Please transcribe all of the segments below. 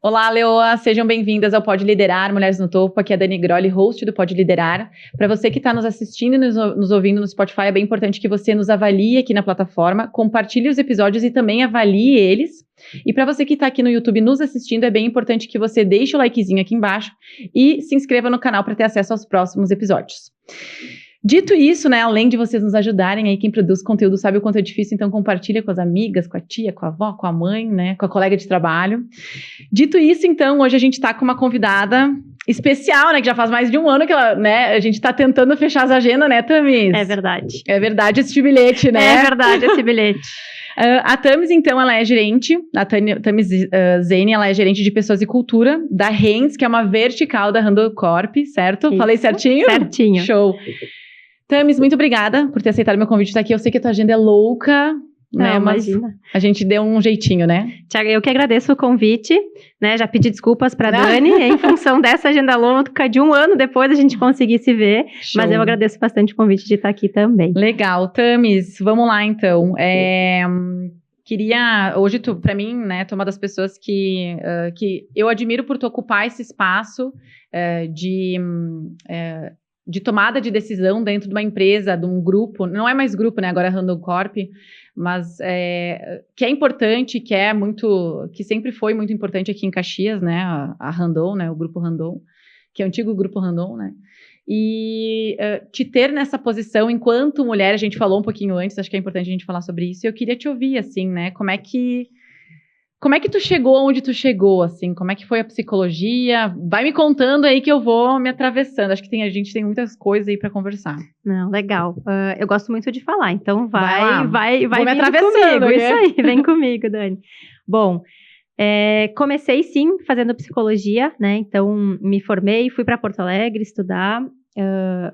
Olá, Leoa, sejam bem-vindas ao Pode Liderar, Mulheres no Topo. Aqui é a Dani Grolli, host do Pode Liderar. Para você que está nos assistindo e nos ouvindo no Spotify, é bem importante que você nos avalie aqui na plataforma, compartilhe os episódios e também avalie eles. E para você que está aqui no YouTube nos assistindo, é bem importante que você deixe o likezinho aqui embaixo e se inscreva no canal para ter acesso aos próximos episódios. Dito isso, né, além de vocês nos ajudarem aí, quem produz conteúdo sabe o quanto é difícil, então compartilha com as amigas, com a tia, com a avó, com a mãe, né, com a colega de trabalho. Dito isso, então, hoje a gente tá com uma convidada especial, né, que já faz mais de um ano que ela, né, a gente tá tentando fechar as agendas, né, Thamis? É verdade. É verdade esse bilhete, né? É verdade esse bilhete. A Thamis, então, ela é gerente, a Thamis Zene, ela é gerente de pessoas e cultura da Heinz, que é uma vertical da Randon Corp, certo? Isso. Falei certinho? Certinho. Show. Thamis, muito obrigada por ter aceitado meu convite de estar aqui. Eu sei que a tua agenda é louca, né? Mas imagina. a gente deu um jeitinho, né? Tiago, eu que agradeço o convite, né? Já pedi desculpas pra Dani, em função dessa agenda longa, de um ano depois a gente conseguir se ver. Show. Mas eu agradeço bastante o convite de estar aqui também. Legal. Thamis, vamos lá então. Queria, hoje pra mim, né, tu é uma das pessoas que eu admiro por tu ocupar esse espaço de tomada de decisão dentro de uma empresa, de um grupo, não é mais grupo, né, agora é Randon Corp, mas que é importante, que sempre foi muito importante aqui em Caxias, né, a Randon, né, o grupo Randon, que é o antigo grupo Randon, né, e te ter nessa posição enquanto mulher, a gente falou um pouquinho antes, acho que é importante a gente falar sobre isso, e eu queria te ouvir, assim, né, como é que tu chegou onde tu chegou, assim? Como é que foi a psicologia? Vai me contando aí que eu vou me atravessando. Acho que a gente tem muitas coisas aí pra conversar. Não, legal. Eu gosto muito de falar, então vai vou me atravessando comigo. Né? Isso aí, vem comigo, Dani. Bom, comecei sim fazendo psicologia, né? Então me formei, fui para Porto Alegre estudar.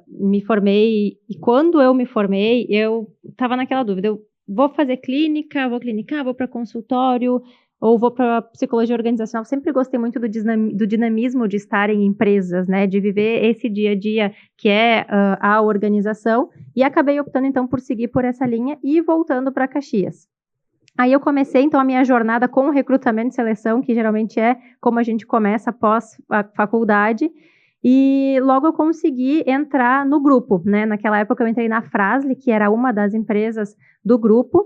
Me formei, e quando eu me formei, eu estava naquela dúvida: eu vou fazer clínica, vou clinicar, vou para consultório, ou vou para psicologia organizacional. Sempre gostei muito do dinamismo de estar em empresas, né, de viver esse dia a dia que é a organização, e acabei optando então por seguir por essa linha e voltando para Caxias. Aí eu comecei então a minha jornada com o recrutamento e seleção, que geralmente é como a gente começa após a faculdade, e logo eu consegui entrar no grupo, né? Naquela época eu entrei na Frasle, que era uma das empresas do grupo,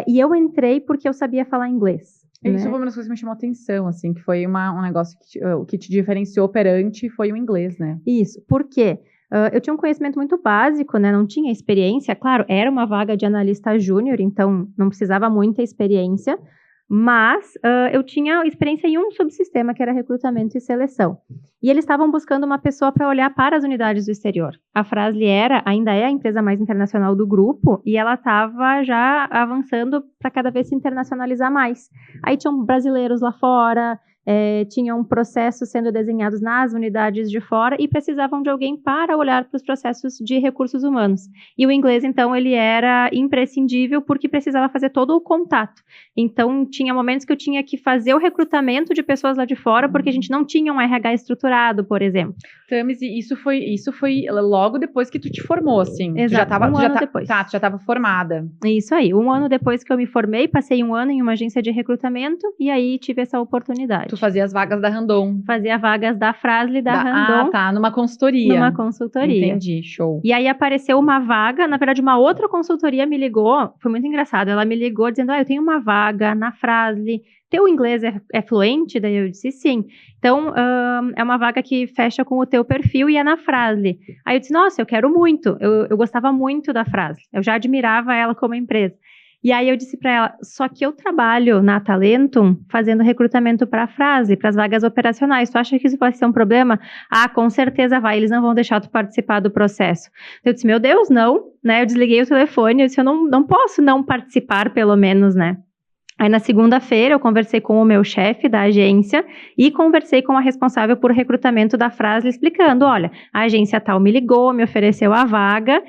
e eu entrei porque eu sabia falar inglês. Isso né? foi uma das coisas que me chamou a atenção, assim, que foi um negócio que te diferenciou perante foi o inglês, né? Isso, por quê? Eu tinha um conhecimento muito básico, né? Não tinha experiência, claro, era uma vaga de analista júnior, então não precisava muita experiência, mas eu tinha experiência em um subsistema que era recrutamento e seleção. E eles estavam buscando uma pessoa para olhar para as unidades do exterior. A Frasle ainda é a empresa mais internacional do grupo, e ela estava já avançando para cada vez se internacionalizar mais. Aí tinham brasileiros lá fora, tinham processos sendo desenhados nas unidades de fora e precisavam de alguém para olhar para os processos de recursos humanos. E o inglês, então, ele era imprescindível porque precisava fazer todo o contato. Então, tinha momentos que eu tinha que fazer o recrutamento de pessoas lá de fora porque a gente não tinha um RH estruturado, por exemplo. Thamis, isso foi logo depois que tu te formou, assim. Exato, um ano depois. Tá, tu já estava formada. Isso aí, um ano depois que eu me formei, passei um ano em uma agência de recrutamento e aí tive essa oportunidade. Tu fazia as vagas da Randon. Fazia vagas da Frasle, da Randon. Ah, tá, numa consultoria. Numa consultoria. Entendi, show. E aí apareceu uma vaga, na verdade uma outra consultoria me ligou, foi muito engraçado, ela me ligou dizendo, eu tenho uma vaga na Frasle, teu inglês é fluente? Daí eu disse sim. Então, é uma vaga que fecha com o teu perfil e é na Frasle. Aí eu disse, nossa, eu quero muito, eu gostava muito da Frasle, eu já admirava ela como empresa. E aí eu disse para ela, só que eu trabalho na Talentum fazendo recrutamento para a Frasle, para as vagas operacionais. Tu acha que isso vai ser um problema? Ah, com certeza vai, eles não vão deixar tu participar do processo. Eu disse, meu Deus, não, né? Eu desliguei o telefone, eu disse, eu não posso não participar, pelo menos, né? Aí na segunda-feira eu conversei com o meu chefe da agência e conversei com a responsável por recrutamento da Frasle explicando, olha, a agência tal me ligou, me ofereceu a vaga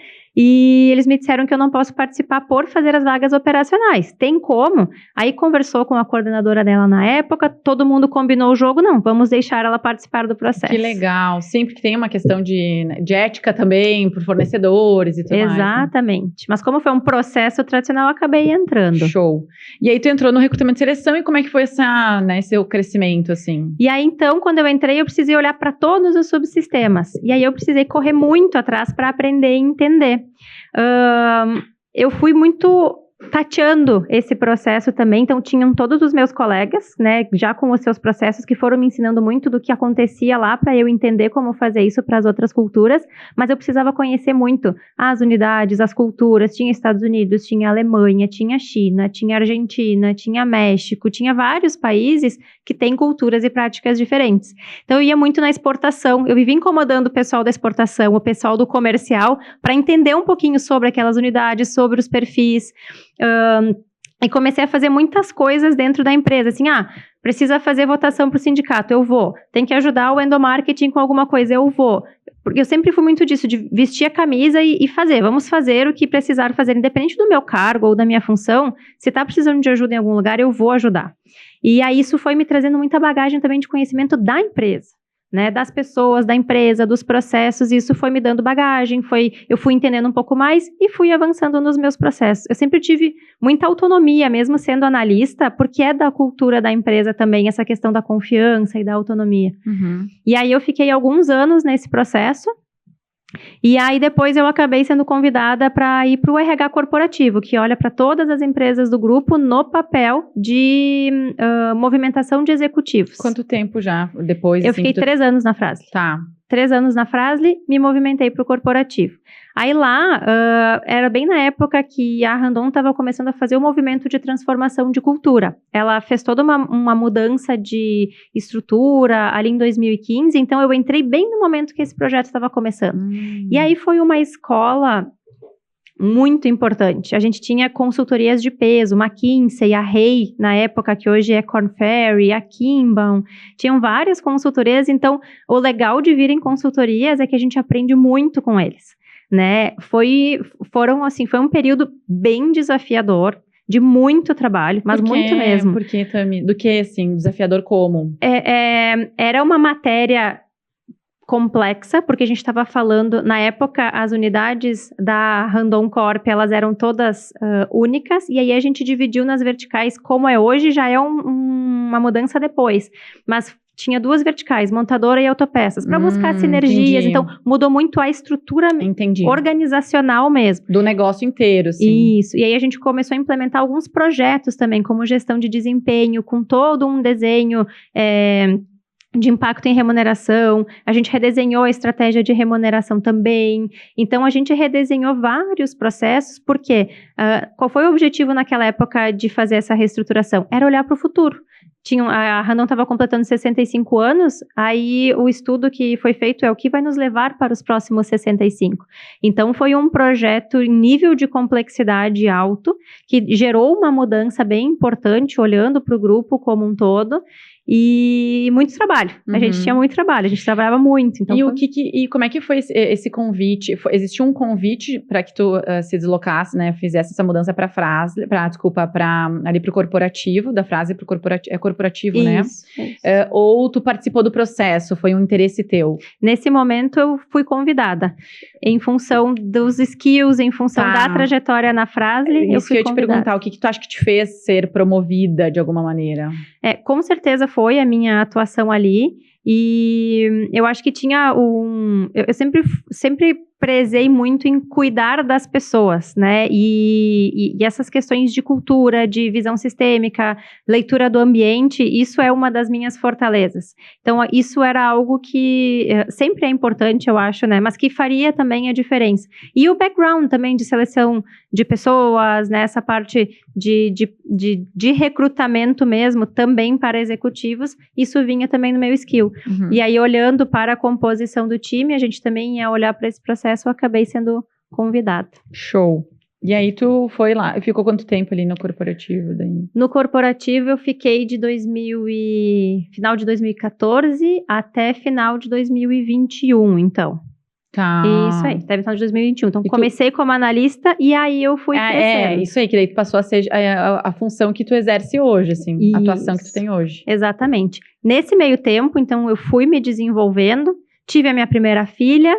e eles me disseram que eu não posso participar por fazer as vagas operacionais. Tem como? Aí conversou com a coordenadora dela na época, todo mundo combinou o jogo, não, vamos deixar ela participar do processo. Que legal, sempre que tem uma questão de ética também, por fornecedores e tudo mais. Exatamente, mas como foi um processo tradicional, eu acabei entrando. Show. E aí tu entrou no recrutamento de seleção e como é que foi seu crescimento, assim? E aí, então, quando eu entrei, eu precisei olhar para todos os subsistemas. E aí eu precisei correr muito atrás para aprender e entender. Eu fui muito tateando esse processo também, então tinham todos os meus colegas, né, já com os seus processos, que foram me ensinando muito do que acontecia lá para eu entender como fazer isso para as outras culturas, mas eu precisava conhecer muito as unidades, as culturas. Tinha Estados Unidos, tinha Alemanha, tinha China, tinha Argentina, tinha México, tinha vários países que têm culturas e práticas diferentes. Então eu ia muito na exportação, eu vivia incomodando o pessoal da exportação, o pessoal do comercial, para entender um pouquinho sobre aquelas unidades, sobre os perfis. E comecei a fazer muitas coisas dentro da empresa, assim, precisa fazer votação para o sindicato, eu vou. Tem que ajudar o endomarketing com alguma coisa, eu vou. Porque eu sempre fui muito disso, de vestir a camisa e fazer. Vamos fazer o que precisar fazer, independente do meu cargo ou da minha função. Se está precisando de ajuda em algum lugar, eu vou ajudar. E aí isso foi me trazendo muita bagagem também de conhecimento da empresa, né, das pessoas, da empresa, dos processos, e isso foi me dando bagagem, eu fui entendendo um pouco mais e fui avançando nos meus processos. Eu sempre tive muita autonomia, mesmo sendo analista, porque é da cultura da empresa também, essa questão da confiança e da autonomia. Uhum. E aí eu fiquei alguns anos nesse processo, e aí depois eu acabei sendo convidada para ir para o RH corporativo, que olha para todas as empresas do grupo no papel de movimentação de executivos. Quanto tempo já depois? Eu fiquei 3 anos na Fras-le. Tá. 3 anos na Fras-le, me movimentei para o corporativo. Aí lá, era bem na época que a Randon estava começando a fazer o movimento de transformação de cultura. Ela fez toda uma mudança de estrutura ali em 2015, então eu entrei bem no momento que esse projeto estava começando. E aí foi uma escola muito importante. A gente tinha consultorias de peso, McKinsey, a Rei, na época que hoje é Korn Ferry, a Kimball, tinham várias consultorias, então o legal de vir em consultorias é que a gente aprende muito com eles, né? Foi um período bem desafiador, de muito trabalho, mas muito mesmo. Por que, Tami? Do que, assim, desafiador como? Era uma matéria complexa, porque a gente estava falando, na época, as unidades da Randon Corp, elas eram todas únicas, e aí a gente dividiu nas verticais, como é hoje, já é uma mudança depois, mas tinha 2 verticais, montadora e autopeças, para buscar sinergias, entendi. então mudou muito a estrutura organizacional mesmo. Do negócio inteiro, sim. Isso, e aí a gente começou a implementar alguns projetos também, como gestão de desempenho, com todo um desenho de impacto em remuneração. A gente redesenhou a estratégia de remuneração também. Então, a gente redesenhou vários processos, porque qual foi o objetivo naquela época de fazer essa reestruturação? Era olhar para o futuro. A Randon estava completando 65 anos, aí o estudo que foi feito é o que vai nos levar para os próximos 65. Então, foi um projeto em nível de complexidade alto, que gerou uma mudança bem importante, olhando para o grupo como um todo, e muito trabalho. A gente tinha muito trabalho, a gente trabalhava muito. Então e como é que foi esse convite? Existiu um convite para que tu se deslocasse, né? Fizesse essa mudança para ali pro corporativo, da Fras-le pro corporativo. É corporativo, isso, né? Isso. Ou tu participou do processo? Foi um interesse teu? Nesse momento eu fui convidada. Em função dos skills, em função da trajetória na Fras-le, eu fui convidada. Isso que eu ia te perguntar, o que tu acha que te fez ser promovida de alguma maneira? Com certeza foi a minha atuação ali, e eu acho que tinha eu sempre prezei muito em cuidar das pessoas, né, e essas questões de cultura, de visão sistêmica, leitura do ambiente, isso é uma das minhas fortalezas. Então, isso era algo que sempre é importante, eu acho, né, mas que faria também a diferença. E o background também de seleção de pessoas, né, essa parte de recrutamento mesmo, também para executivos, isso vinha também no meu skill. E aí, olhando para a composição do time, a gente também ia olhar para esse processo, eu acabei sendo convidada. Show. E aí tu foi lá, ficou quanto tempo ali no corporativo daí? No corporativo eu fiquei de final de 2014 até final de 2021, então. Tá. Isso aí, até o final de 2021. Então, comecei como analista e aí eu fui crescendo. Isso aí, que daí tu passou a ser a função que tu exerce hoje, assim, a atuação que tu tem hoje. Exatamente. Nesse meio tempo, então, eu fui me desenvolvendo, tive a minha primeira filha,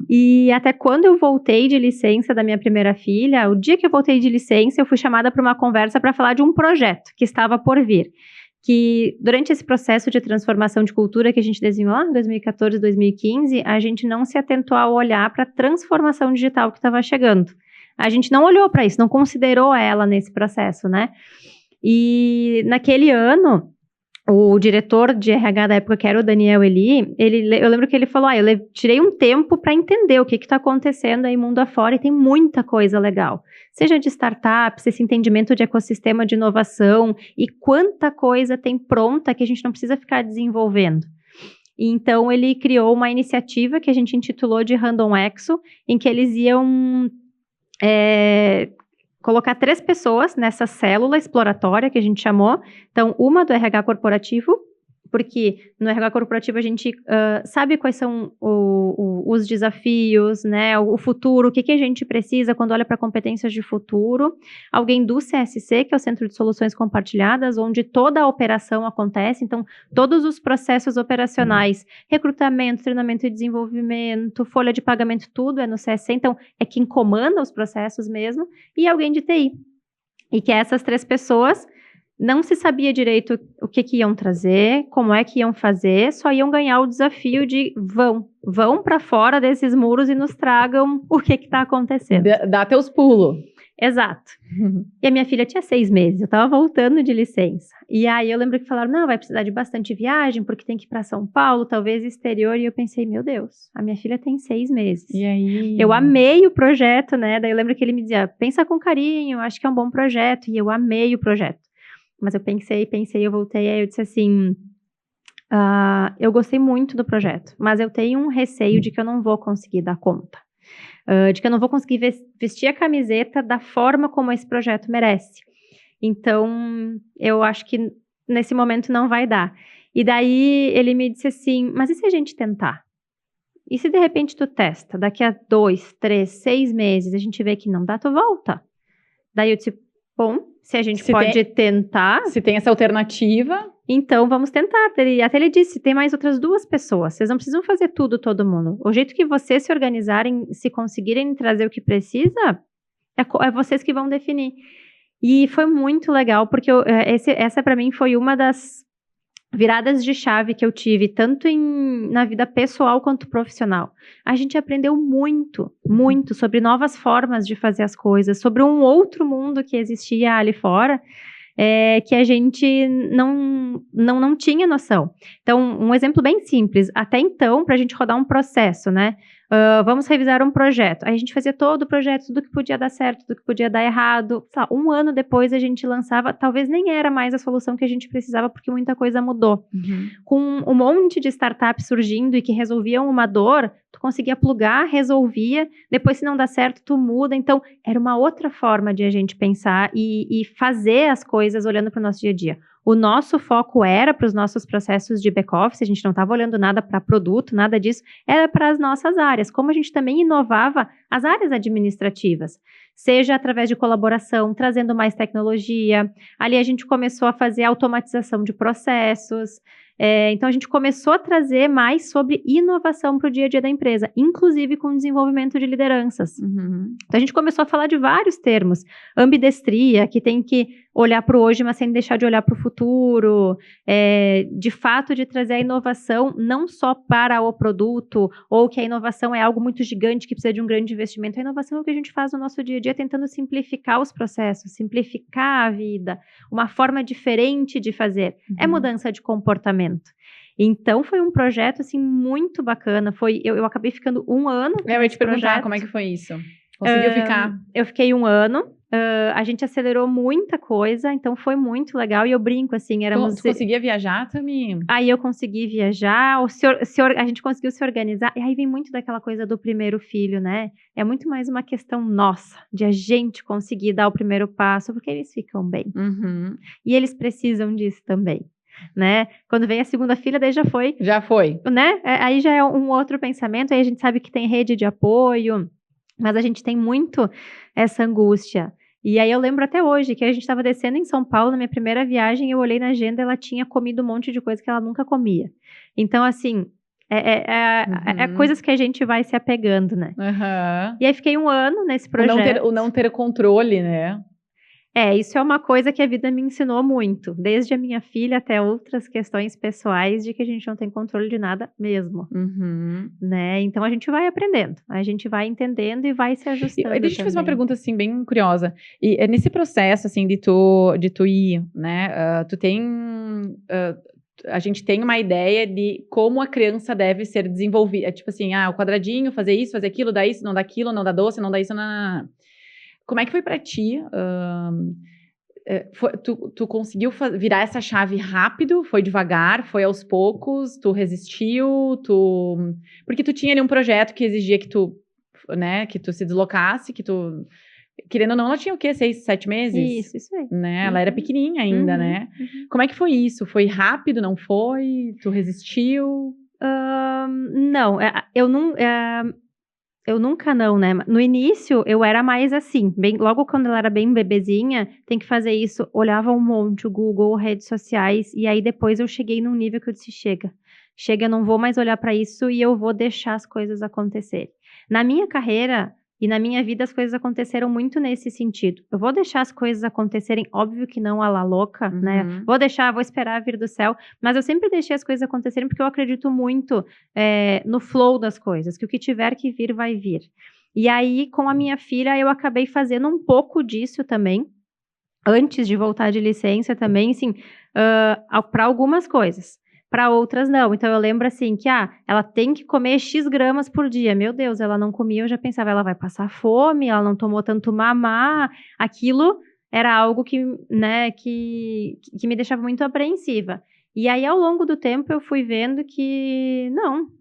e até quando eu voltei de licença da minha primeira filha, o dia que eu voltei de licença, eu fui chamada para uma conversa para falar de um projeto que estava por vir. Que durante esse processo de transformação de cultura que a gente desenhou lá em 2014, 2015, a gente não se atentou a olhar para a transformação digital que estava chegando. A gente não olhou para isso, não considerou ela nesse processo, né? E naquele ano, o diretor de RH da época, que era o Daniel Eli, eu lembro que ele falou, eu tirei um tempo para entender o que está acontecendo aí mundo afora e tem muita coisa legal. Seja de startups, esse entendimento de ecossistema de inovação e quanta coisa tem pronta que a gente não precisa ficar desenvolvendo. E então, ele criou uma iniciativa que a gente intitulou de Random Exo, em que eles iam colocar 3 pessoas nessa célula exploratória que a gente chamou. Então, uma do RH corporativo, porque no RH corporativo a gente sabe quais são os desafios, né, o futuro, o que a gente precisa quando olha para competências de futuro. Alguém do CSC, que é o Centro de Soluções Compartilhadas, onde toda a operação acontece, então todos os processos operacionais, recrutamento, treinamento e desenvolvimento, folha de pagamento, tudo é no CSC, então é quem comanda os processos mesmo, e alguém de TI. E que essas 3 pessoas não se sabia direito o que iam trazer, como é que iam fazer, só iam ganhar o desafio de vão para fora desses muros e nos tragam o que está acontecendo. Dá teus pulos. Exato. E a minha filha tinha 6 meses, eu estava voltando de licença. E aí eu lembro que falaram, não, vai precisar de bastante viagem, porque tem que ir para São Paulo, talvez exterior. E eu pensei, meu Deus, a minha filha tem 6 meses. E aí? Eu amei o projeto, né? Daí eu lembro que ele me dizia, pensa com carinho, acho que é um bom projeto. E eu amei o projeto. Mas eu pensei, eu voltei, aí eu disse assim, eu gostei muito do projeto, mas eu tenho um receio de que eu não vou conseguir dar conta. De que eu não vou conseguir vestir a camiseta da forma como esse projeto merece. Então, eu acho que nesse momento não vai dar. E daí ele me disse assim, mas e se a gente tentar? E se de repente tu testa, daqui a 2, 3, 6 meses, a gente vê que não dá, tu volta. Daí eu disse, bom, se a gente pode tentar... Se tem essa alternativa... Então, vamos tentar. Até ele disse, tem mais outras 2 pessoas. Vocês não precisam fazer tudo, todo mundo. O jeito que vocês se organizarem, se conseguirem trazer o que precisa, é vocês que vão definir. E foi muito legal, porque essa para mim foi uma das viradas de chave que eu tive, tanto na vida pessoal quanto profissional. A gente aprendeu muito, muito sobre novas formas de fazer as coisas, sobre um outro mundo que existia ali fora, que a gente não tinha noção. Então, um exemplo bem simples. Até então, para a gente rodar um processo, né? Vamos revisar um projeto. Aí a gente fazia todo o projeto, tudo que podia dar certo, tudo que podia dar errado. Sei lá, 1 ano depois a gente lançava, talvez nem era mais a solução que a gente precisava, porque muita coisa mudou. Com um monte de startups surgindo e que resolviam uma dor, tu conseguia plugar, resolvia, depois se não dá certo, tu muda. Então, era uma outra forma de a gente pensar e fazer as coisas olhando para o nosso dia a dia. O nosso foco era para os nossos processos de back-office, a gente não estava olhando nada para produto, nada disso, era para as nossas áreas, como a gente também inovava as áreas administrativas, seja através de colaboração, trazendo mais tecnologia. Ali a gente começou a fazer automatização de processos, então a gente começou a trazer mais sobre inovação para o dia a dia da empresa, inclusive com o desenvolvimento de lideranças. Então a gente começou a falar de vários termos, ambidestria, que tem que olhar para o hoje, mas sem deixar de olhar para o futuro, de fato de trazer a inovação não só para o produto, ou que a inovação é algo muito gigante que precisa de um grande investimento. A inovação é o que a gente faz no nosso dia a dia, tentando simplificar os processos, simplificar a vida, uma forma diferente de fazer. É mudança de comportamento. Então, foi um projeto, assim, muito bacana. Eu acabei ficando 1 ano. Eu ia te perguntar como é que foi isso. Conseguiu ficar? Eu fiquei 1 ano. A gente acelerou muita coisa, então foi muito legal. E eu brinco, assim, Tu conseguia viajar, Tami? Aí eu consegui viajar, a gente conseguiu se organizar. E aí vem muito daquela coisa do primeiro filho, né? É muito mais uma questão nossa, de a gente conseguir dar o primeiro passo, porque eles ficam bem. E eles precisam disso também. né? Quando vem a segunda filha, daí já foi, Já foi. né? Aí já é um outro pensamento, aí a gente sabe que tem rede de apoio, mas a gente tem muito essa angústia. E aí eu lembro até hoje que a gente estava descendo em São Paulo, na minha primeira viagem, eu olhei na agenda, ela tinha comido um monte de coisa que ela nunca comia. Então, assim, é coisas que a gente vai se apegando, né? Aham. E aí fiquei 1 ano nesse O não ter controle, né? Isso é uma coisa que a vida me ensinou muito, desde a minha filha até outras questões pessoais, de que a gente não tem controle de nada mesmo, Uhum. né? Então a gente vai aprendendo, a gente vai entendendo e vai se ajustando Deixa eu te fazer uma também. pergunta, assim, bem curiosa. E nesse processo, assim, de tu ir, né? Tu tem... a gente tem uma ideia de como a criança deve ser desenvolvida. É tipo assim, o quadradinho, fazer isso, fazer aquilo, dá isso, não dá aquilo, não dá doce, não dá isso, não. Como é que foi pra ti? Tu conseguiu virar essa chave rápido? Foi devagar? Foi aos poucos? Tu resistiu? Porque tu tinha ali um projeto que exigia que tu, né, que tu se deslocasse, que tu... Querendo ou não, ela tinha o quê? 6, 7 meses? Isso aí. Né? Ela era pequenininha ainda, né? Como é que foi isso? Foi rápido, não foi? Tu resistiu? Não, eu nunca não, né? No início, eu era mais assim, logo quando ela era bem bebezinha, tem que fazer isso, olhava um monte o Google, redes sociais, e aí depois eu cheguei num nível que eu disse, chega, eu não vou mais olhar para isso e eu vou deixar as coisas acontecerem. Na minha carreira e na minha vida, as coisas aconteceram muito nesse sentido. Eu vou deixar as coisas acontecerem, óbvio que não a la louca, né? Vou esperar vir do céu, mas eu sempre deixei as coisas acontecerem porque eu acredito muito no flow das coisas, que o que tiver que vir, vai vir. E aí, com a minha filha, eu acabei fazendo um pouco disso também, antes de voltar de licença também, assim, para algumas coisas. Para outras, não. Então, eu lembro assim que, ela tem que comer X gramas por dia. Meu Deus, ela não comia, eu já pensava, ela vai passar fome, ela não tomou tanto mamar. Aquilo era algo que, né, que me deixava muito apreensiva. E aí, ao longo do tempo, eu fui vendo que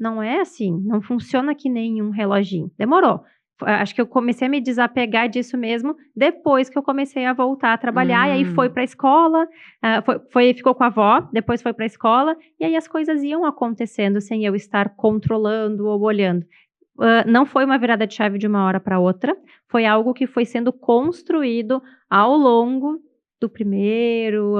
não é assim. Não funciona que nem um reloginho. Demorou. Acho que eu comecei a me desapegar disso mesmo depois que eu comecei a voltar a trabalhar. E aí foi para a escola, ficou com a avó, depois foi para a escola. E aí as coisas iam acontecendo sem eu estar controlando ou olhando. Não foi uma virada de chave de uma hora para outra. Foi algo que foi sendo construído ao longo do primeiro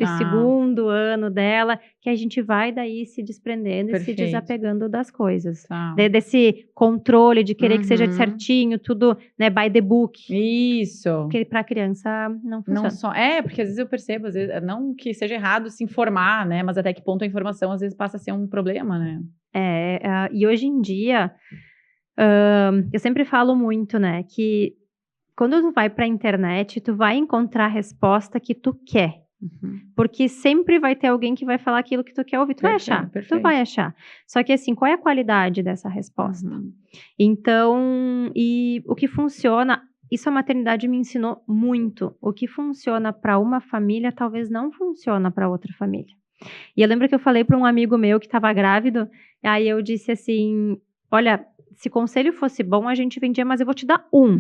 e segundo ano dela, que a gente vai daí se desprendendo e se desapegando das coisas. Desse controle de querer que seja certinho, tudo, né, by the book. Isso. Porque para a criança não funciona. Porque às vezes eu percebo, às vezes, não que seja errado se informar, né, mas até que ponto a informação às vezes passa a ser um problema, né? E hoje em dia, eu sempre falo muito, né, que quando tu vai para a internet, tu vai encontrar a resposta que tu quer. Porque sempre vai ter alguém que vai falar aquilo que tu quer ouvir. Tu vai achar. Tu vai achar. Só que assim, qual é a qualidade dessa resposta? Então, e o que funciona... Isso a maternidade me ensinou muito. O que funciona para uma família, talvez não funciona para outra família. E eu lembro que eu falei para um amigo meu que estava grávido, aí eu disse assim, olha... Se conselho fosse bom, a gente vendia, mas eu vou te dar um.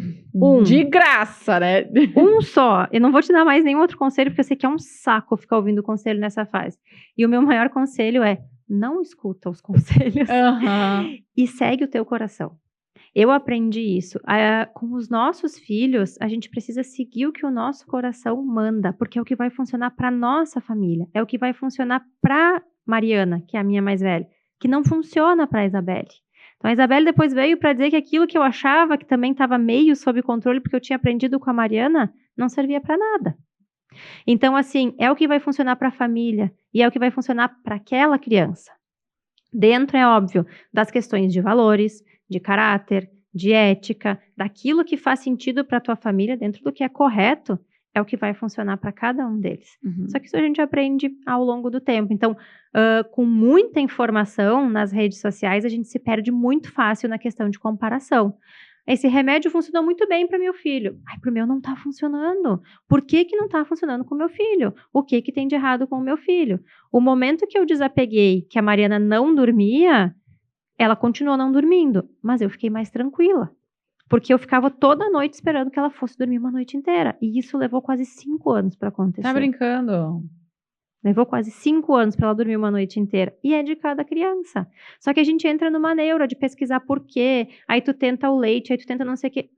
De graça, né? Um só. Eu não vou te dar mais nenhum outro conselho, porque eu sei que é um saco ficar ouvindo conselho nessa fase. E o meu maior conselho é, não escuta os conselhos. E segue o teu coração. Eu aprendi isso. Com os nossos filhos, a gente precisa seguir o que o nosso coração manda, porque é o que vai funcionar para nossa família. É o que vai funcionar para Mariana, que é a minha mais velha, que não funciona para a Isabelle. Então, a Isabelle depois veio para dizer que aquilo que eu achava que também estava meio sob controle, porque eu tinha aprendido com a Mariana, não servia para nada. Então, assim, é o que vai funcionar para a família e é o que vai funcionar para aquela criança. Dentro, é óbvio, das questões de valores, de caráter, de ética, daquilo que faz sentido para a tua família, dentro do que é correto, é o que vai funcionar para cada um deles. Só que isso a gente aprende ao longo do tempo. Então, com muita informação nas redes sociais, a gente se perde muito fácil na questão de comparação. Esse remédio funcionou muito bem para meu filho. Para o meu não está funcionando. Por que não está funcionando com o meu filho? O que tem de errado com o meu filho? O momento que eu desapeguei, que a Mariana não dormia, ela continuou não dormindo, mas eu fiquei mais tranquila. Porque eu ficava toda noite esperando que ela fosse dormir uma noite inteira. E isso levou quase 5 anos para acontecer. Tá brincando? Levou quase 5 anos para ela dormir uma noite inteira. E é de cada criança. Só que a gente entra numa neura de pesquisar por quê. Aí tu tenta o leite, aí tu tenta não sei o quê.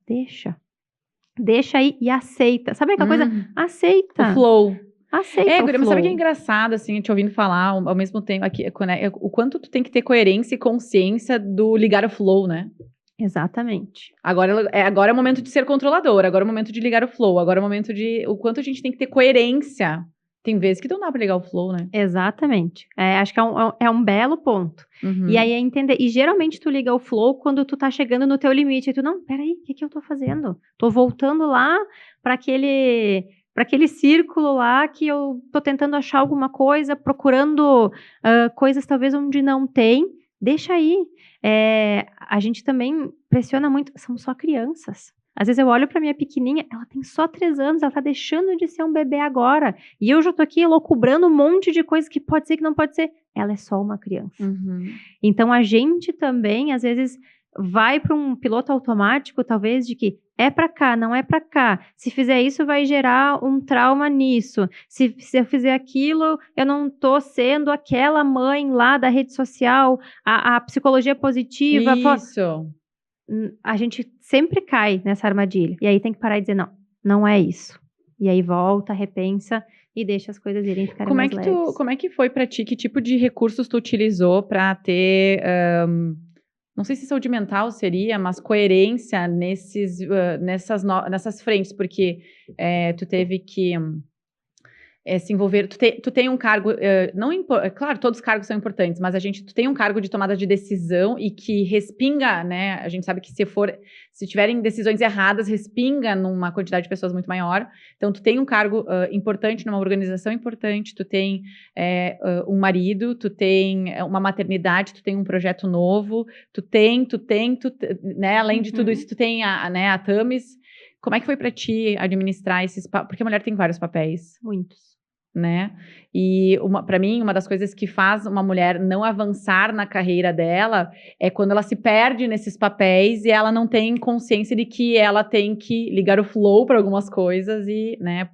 Deixa aí e aceita. Sabe aquela coisa? Aceita. O flow. Aceita o Guria, flow. mas sabe o que é engraçado, assim, te ouvindo falar ao mesmo tempo aqui, né, o quanto tu tem que ter coerência e consciência do ligar o flow, né? Exatamente. Agora é o momento de ser controlador, agora é o momento de ligar o flow, agora é o momento de... O quanto a gente tem que ter coerência. Tem vezes que não dá pra ligar o flow, né? Exatamente. Acho que é um belo ponto. E aí é entender. E geralmente tu liga o flow quando tu tá chegando no teu limite. E tu, não, peraí, o que eu tô fazendo? Tô voltando lá para aquele círculo lá que eu tô tentando achar alguma coisa, procurando coisas talvez onde não tem. Deixa aí. A gente também pressiona muito. São só crianças. Às vezes eu olho pra minha pequenininha, ela tem só 3 anos, ela tá deixando de ser um bebê agora. E eu já tô aqui loucubrando um monte de coisas que pode ser, que não pode ser. Ela é só uma criança. Então a gente também, às vezes, vai para um piloto automático, talvez, de que é pra cá, não é pra cá. Se fizer isso, vai gerar um trauma nisso. Se eu fizer aquilo, eu não tô sendo aquela mãe lá da rede social, a psicologia positiva. Isso. A gente sempre cai nessa armadilha. E aí tem que parar e dizer, não é isso. E aí volta, repensa e deixa as coisas irem ficarem mais leves. Como é que foi pra ti? Que tipo de recursos tu utilizou pra ter, não sei se saúde mental seria, mas coerência nessas frentes? Porque tu teve que... se envolver, tu tem um cargo, claro, todos os cargos são importantes, mas tu tem um cargo de tomada de decisão e que respinga, né, a gente sabe que se tiverem decisões erradas, respinga numa quantidade de pessoas muito maior, então tu tem um cargo importante numa organização importante, tu tem um marido, tu tem uma maternidade, tu tem um projeto novo, né, além de tudo isso, tu tem a Thames. Como é que foi pra ti administrar porque a mulher tem vários papéis. Muitos. Né? E para mim, uma das coisas que faz uma mulher não avançar na carreira dela é quando ela se perde nesses papéis e ela não tem consciência de que ela tem que ligar o flow para algumas coisas e, né?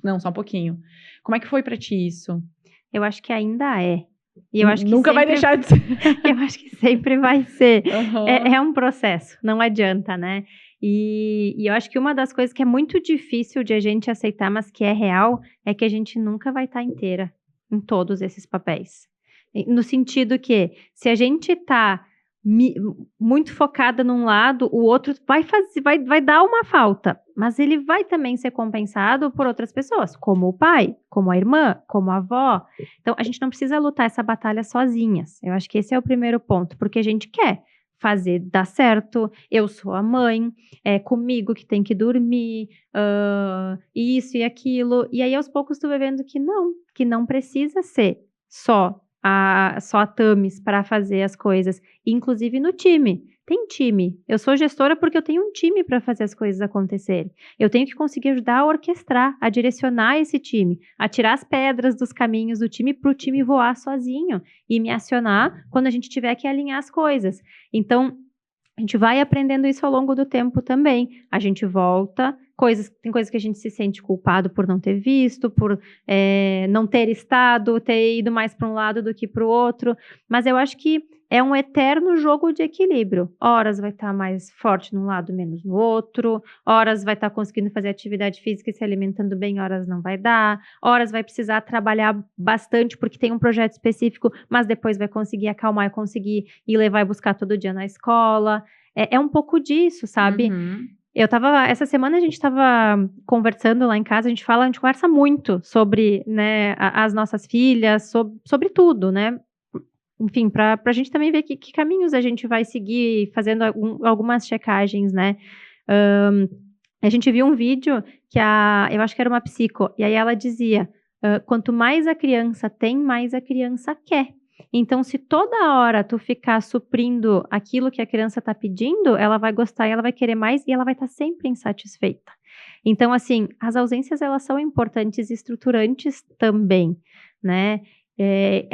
Não, só um pouquinho. Como é que foi para ti isso? Eu acho que ainda é. E eu acho que nunca vai deixar de ser. Eu acho que sempre vai ser. Uhum. É um processo, não adianta, né? E eu acho que uma das coisas que é muito difícil de a gente aceitar, mas que é real, é que a gente nunca vai estar inteira em todos esses papéis. No sentido que, se a gente tá muito focada num lado, o outro vai dar uma falta, mas ele vai também ser compensado por outras pessoas, como o pai, como a irmã, como a avó. Então, a gente não precisa lutar essa batalha sozinhas. Eu acho que esse é o primeiro ponto, porque a gente quer fazer dar certo, eu sou a mãe, é comigo que tem que dormir, isso e aquilo, e aí aos poucos tu vai vendo que não precisa ser só a Thames para fazer as coisas, inclusive no time. Tem time. Eu sou gestora porque eu tenho um time para fazer as coisas acontecerem. Eu tenho que conseguir ajudar a orquestrar, a direcionar esse time, a tirar as pedras dos caminhos do time para o time voar sozinho e me acionar quando a gente tiver que alinhar as coisas. Então, a gente vai aprendendo isso ao longo do tempo também. A gente volta, tem coisas que a gente se sente culpado por não ter visto, por não ter estado, ter ido mais para um lado do que para o outro. Mas eu acho que é um eterno jogo de equilíbrio. Horas vai estar mais forte num lado, menos no outro. Horas vai estar conseguindo fazer atividade física e se alimentando bem, horas não vai dar. Horas vai precisar trabalhar bastante porque tem um projeto específico, mas depois vai conseguir acalmar e conseguir ir levar e buscar todo dia na escola. É um pouco disso, sabe? Uhum. Essa semana a gente estava conversando lá em casa, a gente conversa muito sobre, né, as nossas filhas, sobre tudo, né? Enfim, para a gente também ver que caminhos a gente vai seguir fazendo algumas checagens, né? A gente viu um vídeo que eu acho que era uma psico, e aí ela dizia, quanto mais a criança tem, mais a criança quer. Então, se toda hora tu ficar suprindo aquilo que a criança está pedindo, ela vai gostar e ela vai querer mais e ela vai estar sempre insatisfeita. Então, assim, as ausências, elas são importantes e estruturantes também, né?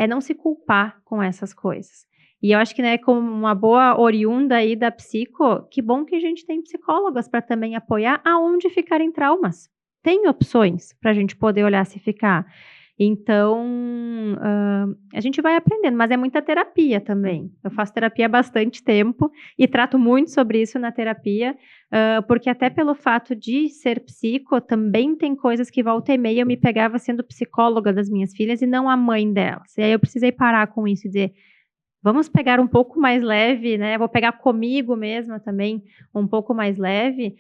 Não se culpar com essas coisas. E eu acho que, né, como uma boa oriunda aí da psico, que bom que a gente tem psicólogas para também apoiar aonde ficarem traumas. Tem opções para a gente poder olhar se ficar. Então, a gente vai aprendendo, mas é muita terapia também. Eu faço terapia há bastante tempo e trato muito sobre isso na terapia, porque até pelo fato de ser psico, também tem coisas que volta e meia eu me pegava sendo psicóloga das minhas filhas e não a mãe delas. E aí eu precisei parar com isso e dizer, vamos pegar um pouco mais leve, né? Vou pegar comigo mesma também um pouco mais leve,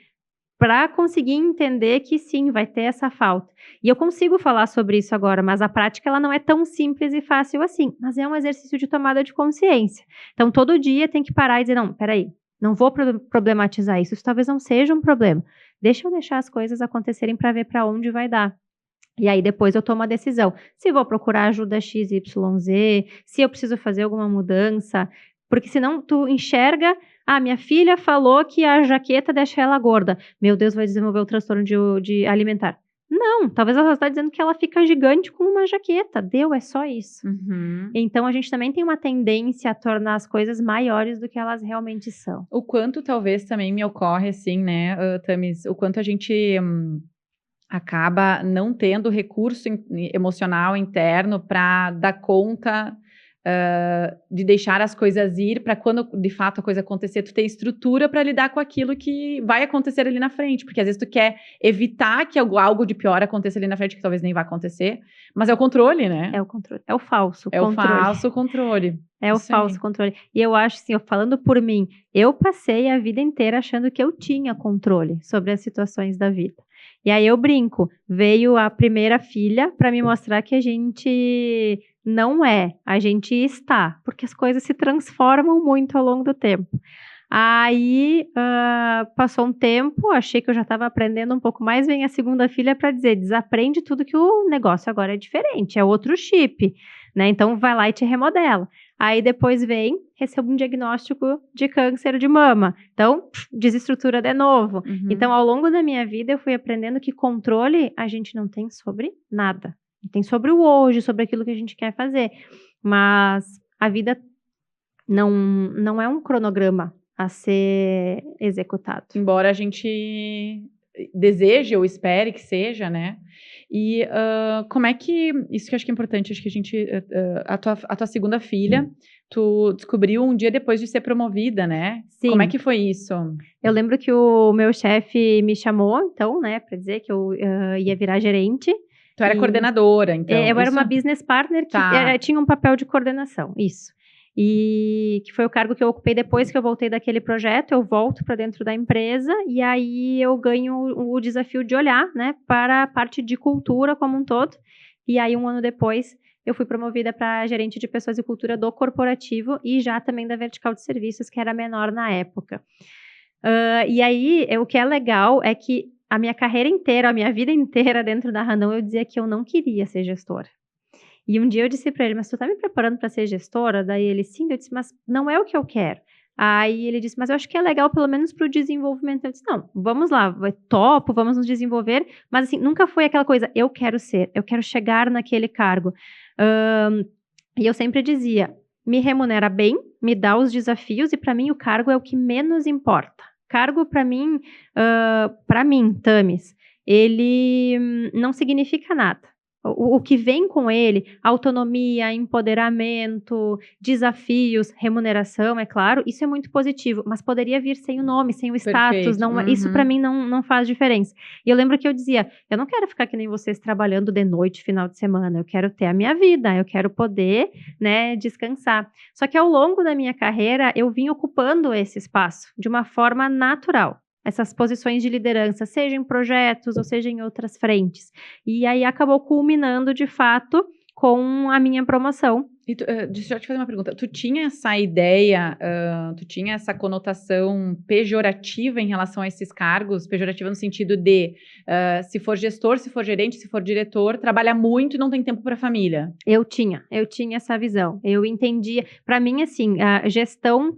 para conseguir entender que sim, vai ter essa falta. E eu consigo falar sobre isso agora, mas a prática ela não é tão simples e fácil assim. Mas é um exercício de tomada de consciência. Então, todo dia tem que parar e dizer, não, peraí, não vou problematizar isso. Isso talvez não seja um problema. Deixa eu deixar as coisas acontecerem para ver para onde vai dar. E aí depois eu tomo a decisão. Se vou procurar ajuda XYZ, se eu preciso fazer alguma mudança. Porque senão tu enxerga, minha filha falou que a jaqueta deixa ela gorda. Meu Deus, vai desenvolver o transtorno de alimentar. Não, talvez ela está dizendo que ela fica gigante com uma jaqueta. Deu, é só isso. Uhum. Então a gente também tem uma tendência a tornar as coisas maiores do que elas realmente são. O quanto talvez também me ocorre assim, né, Thamis, o quanto a gente acaba não tendo recurso emocional interno para dar conta de deixar as coisas ir, para quando de fato a coisa acontecer, tu ter estrutura para lidar com aquilo que vai acontecer ali na frente, porque às vezes tu quer evitar que algo de pior aconteça ali na frente, que talvez nem vá acontecer, mas é o controle, né? É o controle, é o falso É controle. o falso controle. É o Isso falso aí. controle. E eu acho assim, falando por mim, eu passei a vida inteira achando que eu tinha controle sobre as situações da vida. E aí eu brinco, veio a primeira filha para me mostrar que a gente não é, a gente está, porque as coisas se transformam muito ao longo do tempo. Aí passou um tempo, achei que eu já estava aprendendo um pouco mais, vem a segunda filha para dizer, desaprende tudo que o negócio agora é diferente, é outro chip, né? Então vai lá e te remodela. Aí depois recebo um diagnóstico de câncer de mama. Então, desestrutura de novo. Uhum. Então, ao longo da minha vida, eu fui aprendendo que controle a gente não tem sobre nada. Tem sobre o hoje, sobre aquilo que a gente quer fazer. Mas a vida não é um cronograma a ser executado. Embora a gente deseje ou espere que seja, né? E como é que, isso que eu acho que é importante, acho que a gente, a tua segunda filha, tu descobriu um dia depois de ser promovida, né? Sim. Como é que foi isso? Eu lembro que o meu chefe me chamou, então, né, para dizer que eu ia virar gerente. Tu era coordenadora, então. Eu era uma business partner que tinha um papel de coordenação, isso. E que foi o cargo que eu ocupei depois que eu voltei daquele projeto, eu volto para dentro da empresa e aí eu ganho o desafio de olhar, né, para a parte de cultura como um todo. E aí, um ano depois, eu fui promovida para gerente de pessoas e cultura do corporativo e já também da vertical de serviços, que era menor na época. E aí, o que é legal é que a minha carreira inteira, a minha vida inteira dentro da Randon, eu dizia que eu não queria ser gestora. E um dia eu disse para ele, mas tu tá me preparando para ser gestora? Daí ele, sim. Eu disse, mas não é o que eu quero. Aí ele disse, mas eu acho que é legal pelo menos para o desenvolvimento. Eu disse, não, vamos lá, topo, vamos nos desenvolver. Mas assim, nunca foi aquela coisa, eu quero chegar naquele cargo. E eu sempre dizia, me remunera bem, me dá os desafios e para mim o cargo é o que menos importa. Cargo para mim, Thamis, ele não significa nada. O que vem com ele, autonomia, empoderamento, desafios, remuneração, é claro, isso é muito positivo, mas poderia vir sem o nome, sem o status, isso para mim não faz diferença. E eu lembro que eu dizia, eu não quero ficar que nem vocês trabalhando de noite, final de semana, eu quero ter a minha vida, eu quero poder, né, descansar. Só que ao longo da minha carreira, eu vim ocupando esse espaço de uma forma natural. Essas posições de liderança, seja em projetos ou seja em outras frentes. E aí acabou culminando, de fato, com a minha promoção. E deixa eu te fazer uma pergunta. Tu tinha essa ideia, tu tinha essa conotação pejorativa em relação a esses cargos? Pejorativa no sentido de, se for gestor, se for gerente, se for diretor, trabalha muito e não tem tempo para a família. Eu tinha essa visão. Eu entendia. Para mim, assim, a gestão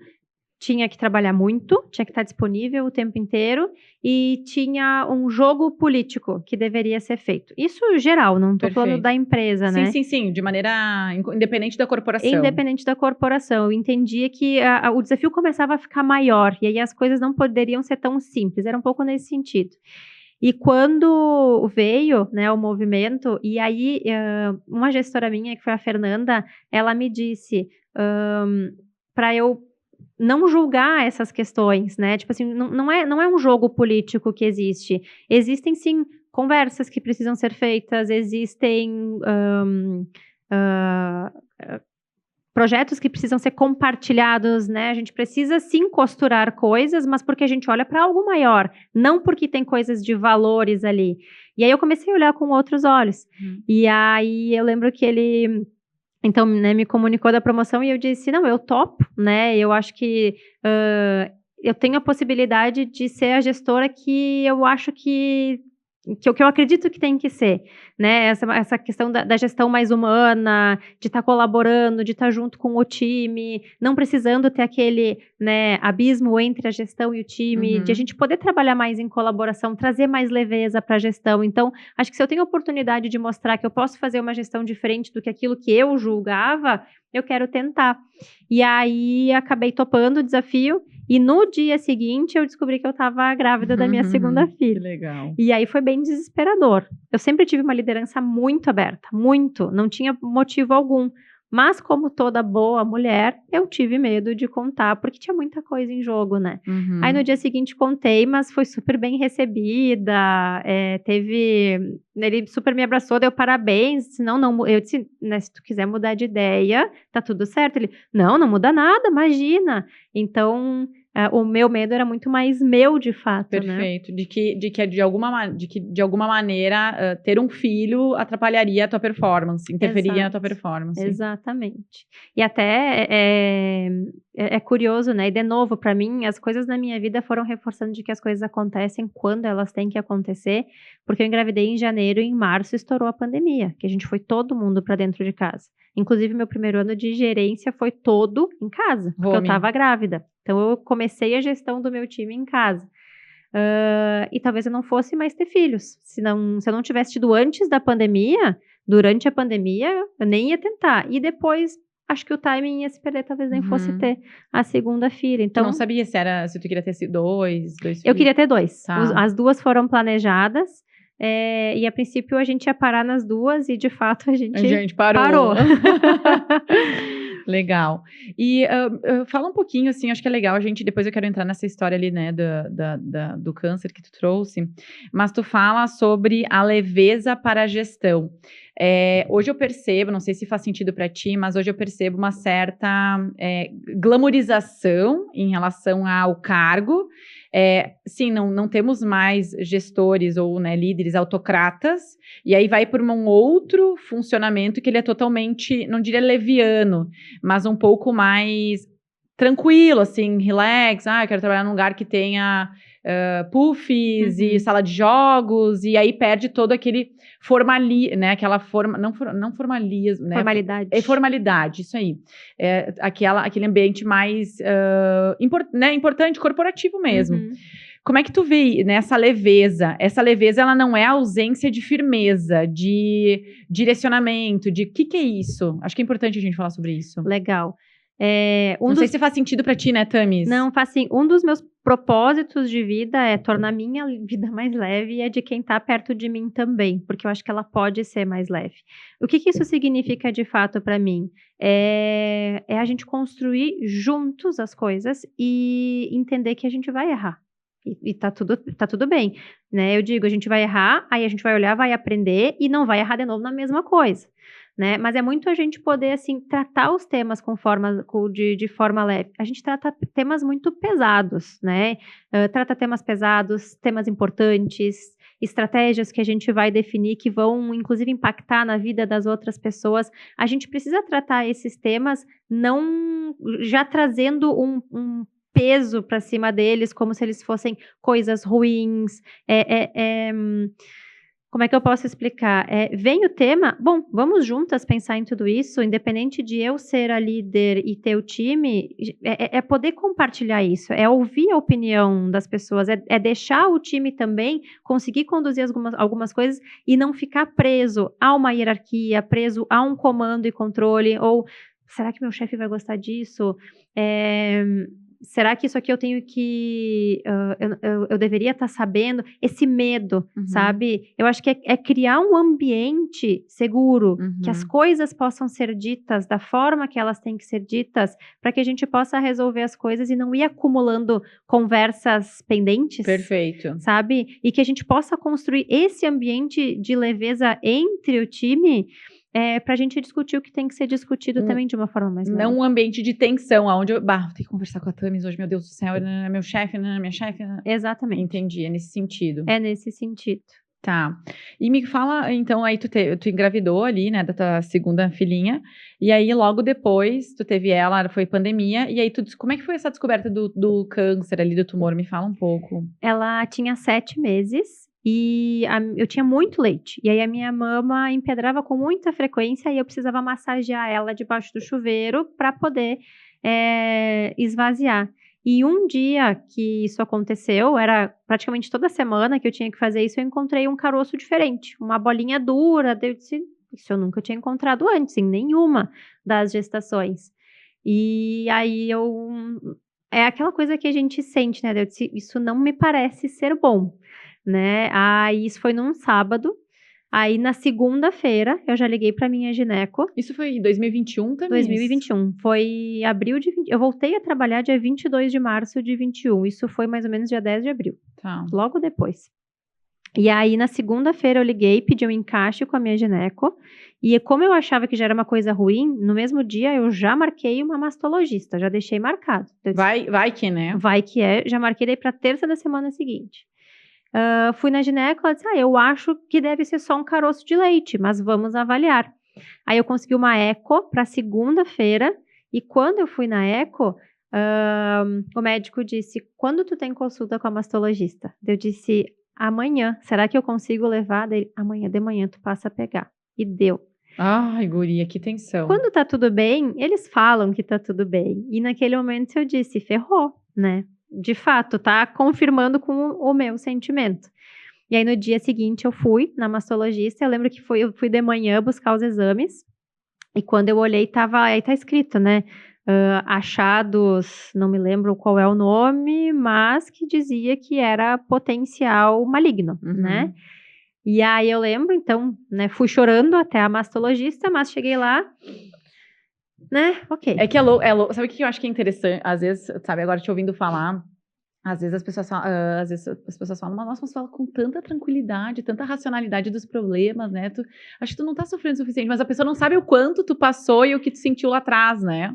tinha que trabalhar muito, tinha que estar disponível o tempo inteiro e tinha um jogo político que deveria ser feito. Isso geral, não estou falando da empresa, né? Sim, de maneira independente da corporação. Independente da corporação. Eu entendia que o desafio começava a ficar maior e aí as coisas não poderiam ser tão simples, era um pouco nesse sentido. E quando veio, né, o movimento, e aí uma gestora minha, que foi a Fernanda, ela me disse para eu não julgar essas questões, né? Tipo assim, não é um jogo político que existe. Existem, sim, conversas que precisam ser feitas, existem projetos que precisam ser compartilhados, né? A gente precisa, sim, costurar coisas, mas porque a gente olha para algo maior, não porque tem coisas de valores ali. E aí eu comecei a olhar com outros olhos. E aí eu lembro que ele... Então, né, me comunicou da promoção e eu disse, não, eu topo, né, eu acho que eu tenho a possibilidade de ser a gestora que eu acho que eu acredito que tem que ser, né, essa questão da gestão mais humana, de estar colaborando, de estar junto com o time, não precisando ter aquele, né, abismo entre a gestão e o time, de a gente poder trabalhar mais em colaboração, trazer mais leveza para a gestão. Então, acho que se eu tenho a oportunidade de mostrar que eu posso fazer uma gestão diferente do que aquilo que eu julgava, eu quero tentar. E aí, acabei topando o desafio. E no dia seguinte, eu descobri que eu estava grávida da minha segunda filha. Que legal. E aí, foi bem desesperador. Eu sempre tive uma liderança muito aberta, muito. Não tinha motivo algum. Mas, como toda boa mulher, eu tive medo de contar, porque tinha muita coisa em jogo, né? Aí, no dia seguinte, contei, mas foi super bem recebida. Ele super me abraçou, deu parabéns. Não, eu disse, né, se tu quiser mudar de ideia, tá tudo certo. Ele, não muda nada, imagina. Então, o meu medo era muito mais meu, de fato, Perfeito. Né? De alguma maneira, ter um filho atrapalharia a tua performance, interferiria na tua performance. Exatamente. E até é curioso, né? E de novo, para mim, as coisas na minha vida foram reforçando de que as coisas acontecem quando elas têm que acontecer, porque eu engravidei em janeiro e em março estourou a pandemia, que a gente foi todo mundo para dentro de casa. Inclusive, meu primeiro ano de gerência foi todo em casa, porque eu estava grávida. Então, eu comecei a gestão do meu time em casa. E talvez eu não fosse mais ter filhos. Se eu não tivesse tido antes da pandemia, durante a pandemia, eu nem ia tentar. E depois, acho que o timing ia se perder, talvez nem fosse ter a segunda filha. Então, tu não sabia se tu queria ter dois filhos? Eu queria ter 2. Tá. As duas foram planejadas. E a princípio a gente ia parar nas duas e de fato a gente parou. Legal. E fala um pouquinho, assim, acho que é legal depois eu quero entrar nessa história ali, né, do câncer que tu trouxe, mas tu fala sobre a leveza para a gestão. Hoje eu percebo, não sei se faz sentido para ti, mas hoje eu percebo uma certa glamorização em relação ao cargo. Sim, não temos mais gestores ou, né, líderes autocratas, e aí vai por um outro funcionamento que ele é totalmente, não diria leviano, mas um pouco mais tranquilo, assim, relax. Eu quero trabalhar num lugar que tenha puffs e sala de jogos, e aí perde todo aquele né, aquela não formalismo, né? Formalidade. Formalidade, isso aí. Aquele ambiente mais importante, corporativo mesmo. Como é que tu vê nessa leveza? Essa leveza, ela não é ausência de firmeza, de direcionamento, de o que é isso? Acho que é importante a gente falar sobre isso. Legal. Não sei se faz sentido pra ti, né, Thamis? Não, faz sim. Um dos meus propósitos de vida é tornar minha vida mais leve e a de quem tá perto de mim também, porque eu acho que ela pode ser mais leve. O que isso significa de fato para mim? É a gente construir juntos as coisas e entender que a gente vai errar. E tá tudo bem, né? Eu digo, a gente vai errar, aí a gente vai olhar, vai aprender e não vai errar de novo na mesma coisa, né? Mas é muito a gente poder, assim, tratar os temas de forma leve. A gente trata temas muito pesados, né? Trata temas pesados, temas importantes, estratégias que a gente vai definir que vão, inclusive, impactar na vida das outras pessoas. A gente precisa tratar esses temas não já trazendo um peso para cima deles, como se eles fossem coisas ruins. Como é que eu posso explicar? Vem o tema, bom, vamos juntas pensar em tudo isso, independente de eu ser a líder e ter o time, poder compartilhar isso, é ouvir a opinião das pessoas, é deixar o time também conseguir conduzir algumas coisas e não ficar preso a uma hierarquia, preso a um comando e controle, ou será que meu chefe vai gostar disso? será que isso aqui eu tenho que, eu deveria estar sabendo? Esse medo, sabe? Eu acho que é criar um ambiente seguro, que as coisas possam ser ditas da forma que elas têm que ser ditas, para que a gente possa resolver as coisas e não ir acumulando conversas pendentes. Perfeito. Sabe? E que a gente possa construir esse ambiente de leveza entre o time, pra gente discutir o que tem que ser discutido também de uma forma mais leve. Não um ambiente de tensão, onde eu vou ter que conversar com a Thames hoje, meu Deus do céu, meu chefe, minha chefe. Exatamente. Entendi, é nesse sentido. É nesse sentido. Tá. E me fala, então, aí tu engravidou ali, né, da tua segunda filhinha, e aí logo depois tu teve ela, foi pandemia, e aí como é que foi essa descoberta do câncer ali, do tumor? Me fala um pouco. Ela tinha 7 meses e eu tinha muito leite. E aí a minha mama empedrava com muita frequência e eu precisava massagear ela debaixo do chuveiro para poder esvaziar. E um dia que isso aconteceu, era praticamente toda semana que eu tinha que fazer isso, eu encontrei um caroço diferente, uma bolinha dura. Eu disse, isso eu nunca tinha encontrado antes, em nenhuma das gestações. E aí é aquela coisa que a gente sente, né? Eu disse, isso não me parece ser bom, né? Aí isso foi num sábado. Aí na segunda-feira eu já liguei pra minha gineco. Isso foi em 2021 também? 2021. Foi abril de 20. Eu voltei a trabalhar dia 22 de março de 21. Isso foi mais ou menos dia 10 de abril. Tá. Logo depois. E aí na segunda-feira eu liguei, pedi um encaixe com a minha gineco. E como eu achava que já era uma coisa ruim, no mesmo dia eu já marquei uma mastologista. Já deixei marcado. Vai que, né? Vai que é. Já marquei daí pra terça da semana seguinte. Fui na gineco, ela disse, eu acho que deve ser só um caroço de leite, mas vamos avaliar. Aí eu consegui uma eco para segunda-feira, e quando eu fui na eco, o médico disse, quando tu tem consulta com a mastologista? Eu disse, amanhã, será que eu consigo levar? Dele, amanhã de manhã tu passa a pegar. E deu. Ai, guria, que tensão. Quando tá tudo bem, eles falam que tá tudo bem. E naquele momento eu disse, ferrou, né? De fato, tá confirmando com o meu sentimento. E aí no dia seguinte eu fui na mastologista, eu lembro que eu fui de manhã buscar os exames, e quando eu olhei aí tá escrito, né, achados, não me lembro qual é o nome, mas que dizia que era potencial maligno, né? E aí eu lembro, então, né, fui chorando até a mastologista, mas cheguei lá, né, ok. É que é louco. Sabe o que eu acho que é interessante? Às vezes, sabe, agora te ouvindo falar, às vezes as pessoas falam, mas nossa, você fala com tanta tranquilidade, tanta racionalidade dos problemas, né? Acho que tu não tá sofrendo o suficiente, mas a pessoa não sabe o quanto tu passou e o que tu sentiu lá atrás, né?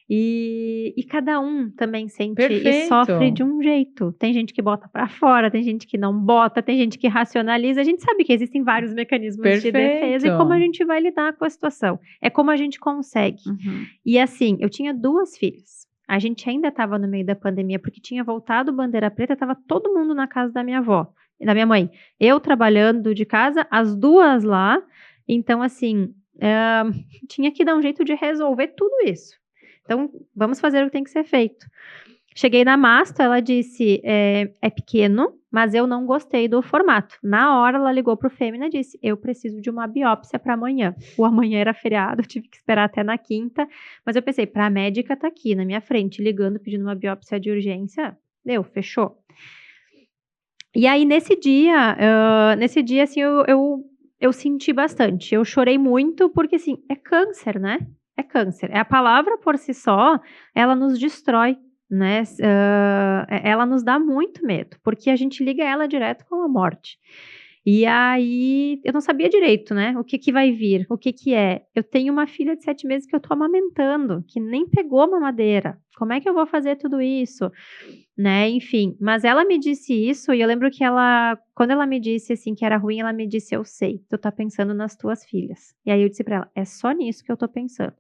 E cada um também sente Perfeito. E sofre de um jeito. Tem gente que bota pra fora, tem gente que não bota, tem gente que racionaliza. A gente sabe que existem vários mecanismos de defesa e como a gente vai lidar com a situação. É como a gente consegue. E assim, eu tinha 2 filhas. A gente ainda estava no meio da pandemia, porque tinha voltado bandeira preta, estava todo mundo na casa da minha avó, da minha mãe. Eu trabalhando de casa, as 2 lá. Então, assim, tinha que dar um jeito de resolver tudo isso. Então, vamos fazer o que tem que ser feito. Cheguei na masto, ela disse, é pequeno, mas eu não gostei do formato. Na hora, ela ligou pro Fêmea e disse, eu preciso de uma biópsia para amanhã. O amanhã era feriado, eu tive que esperar até na quinta. Mas eu pensei, a médica tá aqui na minha frente, ligando, pedindo uma biópsia de urgência. Fechou. E aí, nesse dia, assim, eu senti bastante. Eu chorei muito, porque, assim, é câncer, né? É câncer. A palavra por si só, ela nos destrói, né? Ela nos dá muito medo, porque a gente liga ela direto com a morte. E aí, eu não sabia direito, né? O que vai vir, o que é. Eu tenho uma filha de 7 meses que eu tô amamentando, que nem pegou mamadeira. Como é que eu vou fazer tudo isso? Né? Enfim, mas ela me disse isso e eu lembro que quando ela me disse assim que era ruim, ela me disse, eu sei, tu tá pensando nas tuas filhas. E aí eu disse pra ela, é só nisso que eu tô pensando.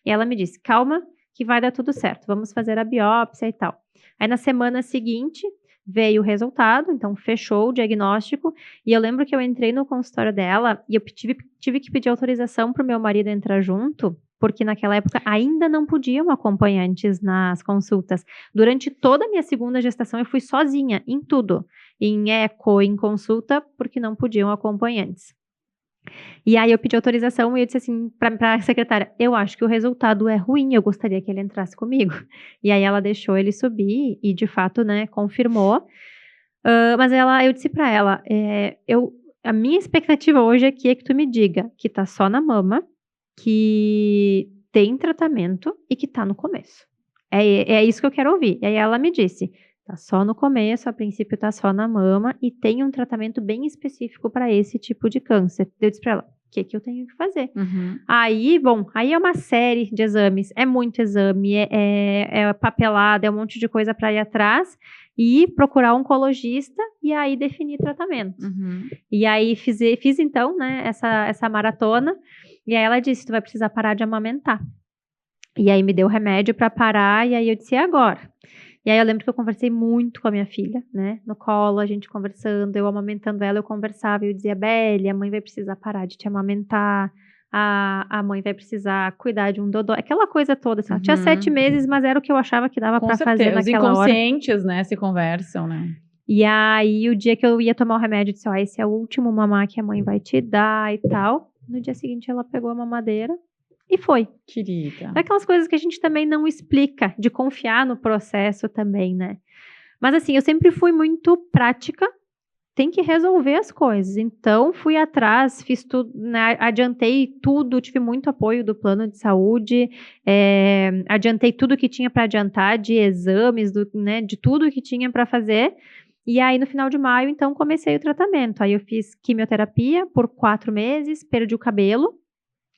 E ela me disse, calma, que vai dar tudo certo, vamos fazer a biópsia e tal. Aí na semana seguinte veio o resultado, então fechou o diagnóstico, e eu lembro que eu entrei no consultório dela e eu tive que pedir autorização pro meu marido entrar junto, porque naquela época ainda não podiam acompanhantes nas consultas. Durante toda a minha segunda gestação eu fui sozinha em tudo, em eco, em consulta, porque não podiam acompanhantes. E aí eu pedi autorização e eu disse assim pra secretária, eu acho que o resultado é ruim, eu gostaria que ele entrasse comigo. E aí ela deixou ele subir e de fato, né, confirmou. Mas eu disse pra ela, a minha expectativa hoje aqui é que tu me diga que tá só na mama, que tem tratamento e que tá no começo. É isso que eu quero ouvir. E aí ela me disse, tá só no começo, a princípio tá só na mama e tem um tratamento bem específico para esse tipo de câncer. Eu disse pra ela, o que eu tenho que fazer? Aí é uma série de exames, é muito exame, é papelada, é um monte de coisa para ir atrás e procurar um oncologista e aí definir tratamento. E aí fiz então, né, essa maratona e aí ela disse, tu vai precisar parar de amamentar. E aí me deu remédio para parar e aí eu disse, e agora? E aí eu lembro que eu conversei muito com a minha filha, né, no colo, a gente conversando, eu amamentando ela, eu conversava e eu dizia, Beli, a mãe vai precisar parar de te amamentar, a mãe vai precisar cuidar de um dodô, aquela coisa toda, assim, ela tinha 7 meses, mas era o que eu achava que dava para fazer naquela hora. Os inconscientes, né, se conversam, né. E aí o dia que eu ia tomar o remédio, eu disse, esse é o último mamar que a mãe vai te dar e tal. No dia seguinte ela pegou a mamadeira e foi. Querida. É aquelas coisas que a gente também não explica, de confiar no processo também, né? Mas assim, eu sempre fui muito prática, tem que resolver as coisas. Então, fui atrás, fiz tudo, né, adiantei tudo, tive muito apoio do plano de saúde, adiantei tudo que tinha para adiantar, de exames, né, de tudo que tinha para fazer. E aí, no final de maio, então, comecei o tratamento. Aí eu fiz quimioterapia por 4 meses, perdi o cabelo.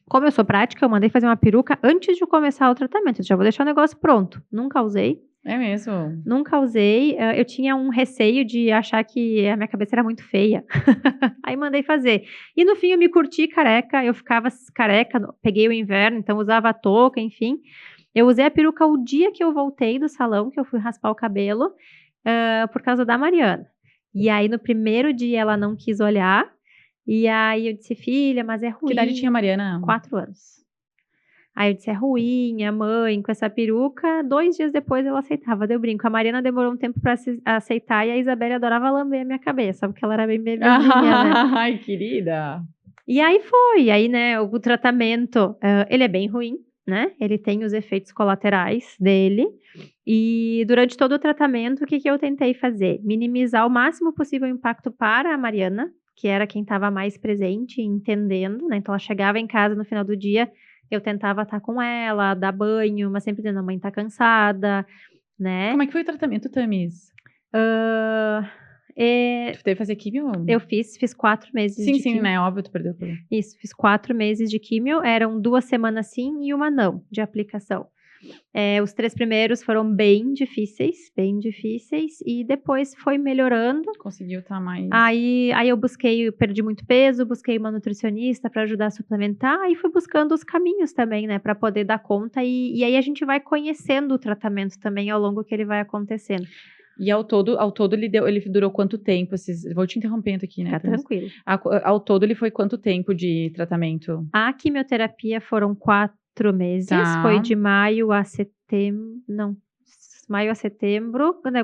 Como eu sou prática, eu mandei fazer uma peruca antes de começar o tratamento. Eu já vou deixar o negócio pronto. Nunca usei. É mesmo? Nunca usei. Eu tinha um receio de achar que a minha cabeça era muito feia. Aí mandei fazer. E no fim eu me curti careca. Eu ficava careca, peguei o inverno, então usava a touca, enfim. Eu usei a peruca o dia que eu voltei do salão, que eu fui raspar o cabelo, por causa da Mariana. E aí no primeiro dia ela não quis olhar. E aí eu disse, filha, mas é ruim. Que idade tinha a Mariana? 4 anos. Aí eu disse, é ruim, a mãe com essa peruca. 2 dias depois ela aceitava, deu brinco. A Mariana demorou um tempo pra aceitar e a Isabelle adorava lamber a minha cabeça, porque ela era bem bebezinha, né? Ai, querida. E aí foi, aí, né, o tratamento, ele é bem ruim, né? Ele tem os efeitos colaterais dele. E durante todo o tratamento, o que eu tentei fazer? Minimizar o máximo possível o impacto para a Mariana, que era quem estava mais presente, entendendo, né? Então ela chegava em casa no final do dia, eu tentava estar com ela, dar banho, mas sempre dizendo, a mãe tá cansada, né? Como é que foi o tratamento, Thamis? Tu teve que fazer químio? Eu fiz 4 meses de químio. Sim, né? Óbvio, tu perdeu. Isso, fiz 4 meses de químio, eram 2 semanas sim e 1 não, de aplicação. Os 3 primeiros foram bem difíceis, e depois foi melhorando. Conseguiu estar mais... Aí eu perdi muito peso, busquei uma nutricionista para ajudar a suplementar, e fui buscando os caminhos também, né, para poder dar conta, e aí a gente vai conhecendo o tratamento também ao longo que ele vai acontecendo. E ao todo ele durou quanto tempo? Vou te interrompendo aqui, né? Fica tranquilo. Ao todo ele foi quanto tempo de tratamento? A quimioterapia foram 4 meses, Tá. Foi de maio a setembro,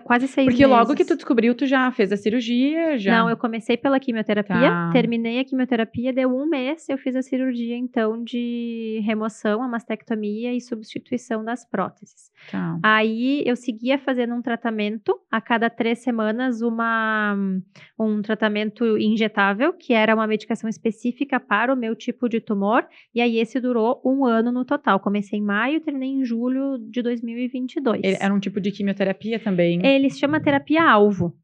quase 6 meses. Porque logo que tu descobriu, tu já fez a cirurgia, já? Não, eu comecei pela quimioterapia, terminei a quimioterapia, deu 1 mês, eu fiz a cirurgia, então, de remoção, a mastectomia e substituição das próteses. Tá. Aí, eu seguia fazendo um tratamento, a cada 3 semanas, um tratamento injetável, que era uma medicação específica para o meu tipo de tumor, e aí esse durou 1 ano no total. Comecei em maio, terminei em julho de 2022. Era um tipo de quimioterapia também? Ele se chama terapia-alvo.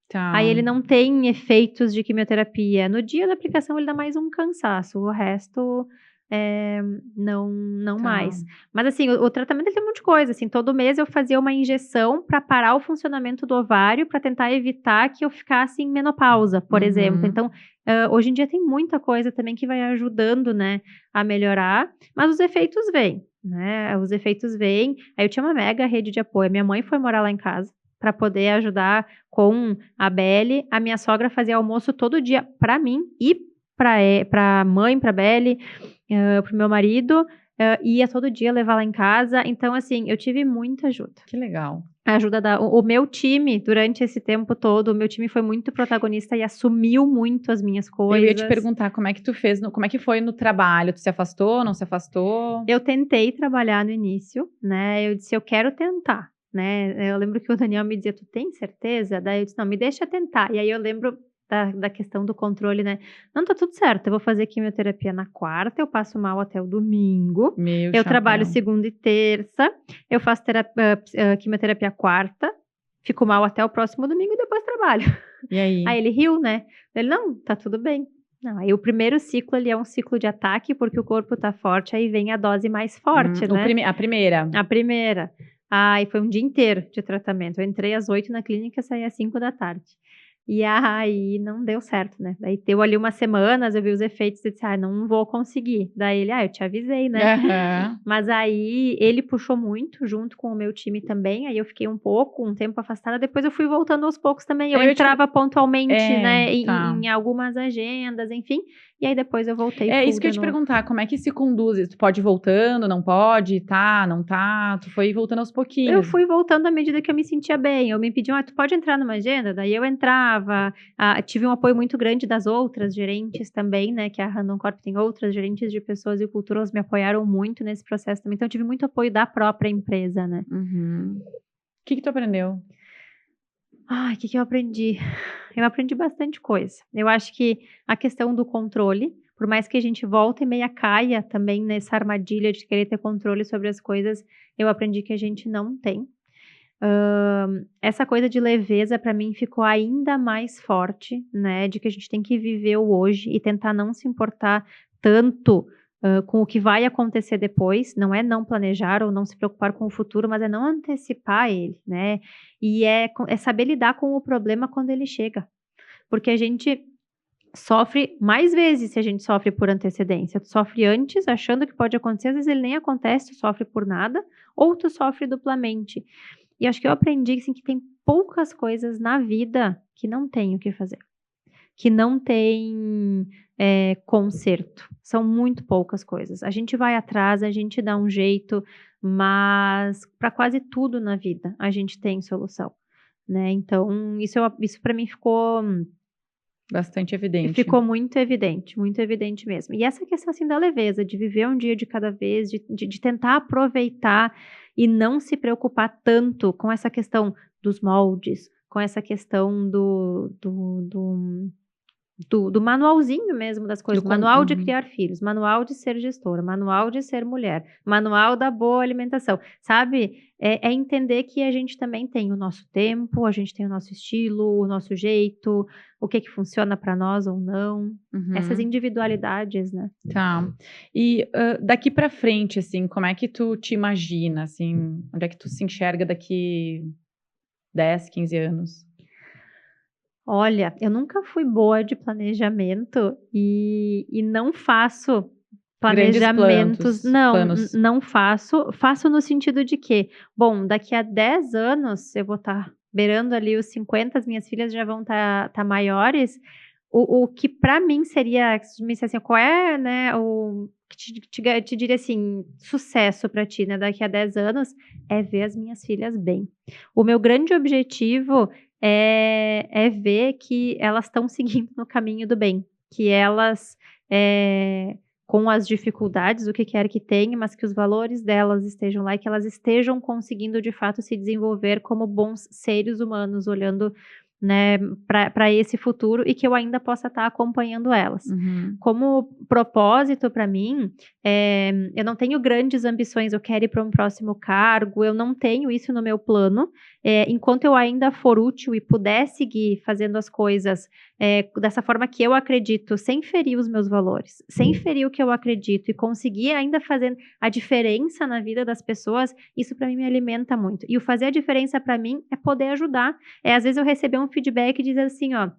Tá. Aí ele não tem efeitos de quimioterapia. No dia da aplicação ele dá mais um cansaço, o resto não mais. Mas assim, o tratamento ele tem um monte de coisa, assim, todo mês eu fazia uma injeção para parar o funcionamento do ovário, para tentar evitar que eu ficasse em menopausa, por exemplo. Então, hoje em dia tem muita coisa também que vai ajudando, né, a melhorar, mas os efeitos vêm, né, aí eu tinha uma mega rede de apoio, minha mãe foi morar lá em casa para poder ajudar com a Beli, a minha sogra fazia almoço todo dia para mim e para mãe, para Beli, pro meu marido, ia todo dia levar lá em casa. Então, assim, eu tive muita ajuda. Que legal. A ajuda o meu time, durante esse tempo todo, o meu time foi muito protagonista e assumiu muito as minhas coisas. Eu ia te perguntar como é que tu fez, como é que foi no trabalho? Tu se afastou, não se afastou? Eu tentei trabalhar no início, né? Eu disse, eu quero tentar, né? Eu lembro que o Daniel me dizia, tu tem certeza? Daí eu disse, não, me deixa tentar. E aí eu lembro da questão do controle, né? Não, tá tudo certo, eu vou fazer quimioterapia na quarta, eu passo mal até o domingo, eu trabalho segunda e terça, eu faço quimioterapia quarta, fico mal até o próximo domingo e depois trabalho. E aí? Aí ele riu, né? Ele, não, tá tudo bem. Não, aí o primeiro ciclo ali é um ciclo de ataque, porque o corpo tá forte, aí vem a dose mais forte, né? A primeira? A primeira. Aí foi um dia inteiro de tratamento. Eu entrei às 8 na clínica, saí às 5 da tarde. E aí não deu certo, né? Daí deu ali umas semanas, eu vi os efeitos e disse, não vou conseguir. Daí ele, eu te avisei, né? Uhum. Mas aí ele puxou muito junto com o meu time também, aí eu fiquei um tempo afastada, depois eu fui voltando aos poucos também. Eu entrava pontualmente, né, em algumas agendas, enfim, e aí depois eu voltei. Isso que eu ia te perguntar, como é que se conduz? Tu pode ir voltando, não pode, tá, não tá? Tu foi voltando aos pouquinhos. Eu fui voltando à medida que eu me sentia bem. Eu me pediam, tu pode entrar numa agenda? Daí eu entrava. Tive um apoio muito grande das outras gerentes também, né? Que a Randon Corp tem outras gerentes de pessoas e cultura, elas me apoiaram muito nesse processo também. Então eu tive muito apoio da própria empresa, né? Uhum. O que tu aprendeu? O que eu aprendi? Eu aprendi bastante coisa. Eu acho que a questão do controle, por mais que a gente volta e meia caia também nessa armadilha de querer ter controle sobre as coisas, eu aprendi que a gente não tem. Essa coisa de leveza para mim ficou ainda mais forte, né? De que a gente tem que viver o hoje e tentar não se importar tanto com o que vai acontecer depois. Não é não planejar ou não se preocupar com o futuro, mas é não antecipar ele, né? E é saber lidar com o problema quando ele chega. Porque a gente sofre mais vezes se a gente sofre por antecedência. Tu sofre antes, achando que pode acontecer, às vezes ele nem acontece, tu sofre por nada, ou tu sofre duplamente. E acho que eu aprendi assim, que tem poucas coisas na vida que não tem o que fazer. Que não tem conserto. São muito poucas coisas. A gente vai atrás, a gente dá um jeito, mas para quase tudo na vida a gente tem solução, né? Então, isso para mim ficou bastante evidente. Ficou muito evidente mesmo. E essa questão assim da leveza, de viver um dia de cada vez, de tentar aproveitar e não se preocupar tanto com essa questão dos moldes, com essa questão do manualzinho mesmo das coisas, manual de criar filhos, manual de ser gestora, manual de ser mulher, manual da boa alimentação, sabe? É entender que a gente também tem o nosso tempo, a gente tem o nosso estilo, o nosso jeito, o que funciona para nós ou não, essas individualidades, né? Tá. E daqui para frente, assim, como é que tu te imagina, assim, onde é que tu se enxerga daqui 10, 15 anos? Olha, eu nunca fui boa de planejamento e não faço planejamentos. Não faço. Faço no sentido de que, bom, daqui a 10 anos eu vou estar beirando ali os 50, as minhas filhas já vão estar maiores. O que para mim seria, se me dissesse assim, qual é, né, o que te diria assim, sucesso para ti, né, daqui a 10 anos, é ver as minhas filhas bem. O meu grande objetivo é ver que elas estão seguindo no caminho do bem, que elas, com as dificuldades, o que quer que tenha, mas que os valores delas estejam lá e que elas estejam conseguindo, de fato, se desenvolver como bons seres humanos, olhando, né, para esse futuro e que eu ainda possa estar acompanhando elas. Como propósito para mim, eu não tenho grandes ambições, eu quero ir para um próximo cargo, eu não tenho isso no meu plano. Enquanto eu ainda for útil e puder seguir fazendo as coisas dessa forma que eu acredito, sem ferir os meus valores, sem ferir o que eu acredito e conseguir ainda fazer a diferença na vida das pessoas, isso para mim me alimenta muito. E o fazer a diferença para mim é poder ajudar. Às vezes eu receber um feedback e dizer assim, ó,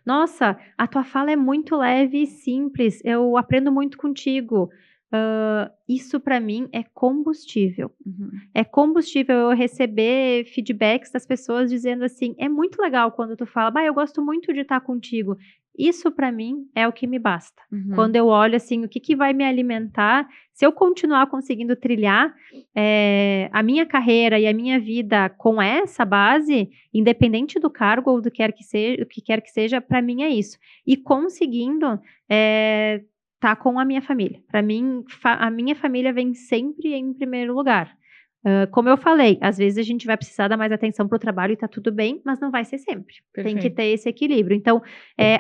nossa, a tua fala é muito leve e simples, eu aprendo muito contigo. isso para mim é combustível. Uhum. É combustível eu receber feedbacks das pessoas dizendo assim, é muito legal quando tu fala, eu gosto muito de estar contigo. Isso para mim é o que me basta. Uhum. Quando eu olho assim, o que vai me alimentar, se eu continuar conseguindo trilhar a minha carreira e a minha vida com essa base, independente do cargo ou do que quer que seja, para mim é isso. E conseguindo tá com a minha família. Para mim, a minha família vem sempre em primeiro lugar. Como eu falei, às vezes a gente vai precisar dar mais atenção para o trabalho e tá tudo bem, mas não vai ser sempre. Perfeito. Tem que ter esse equilíbrio. Então,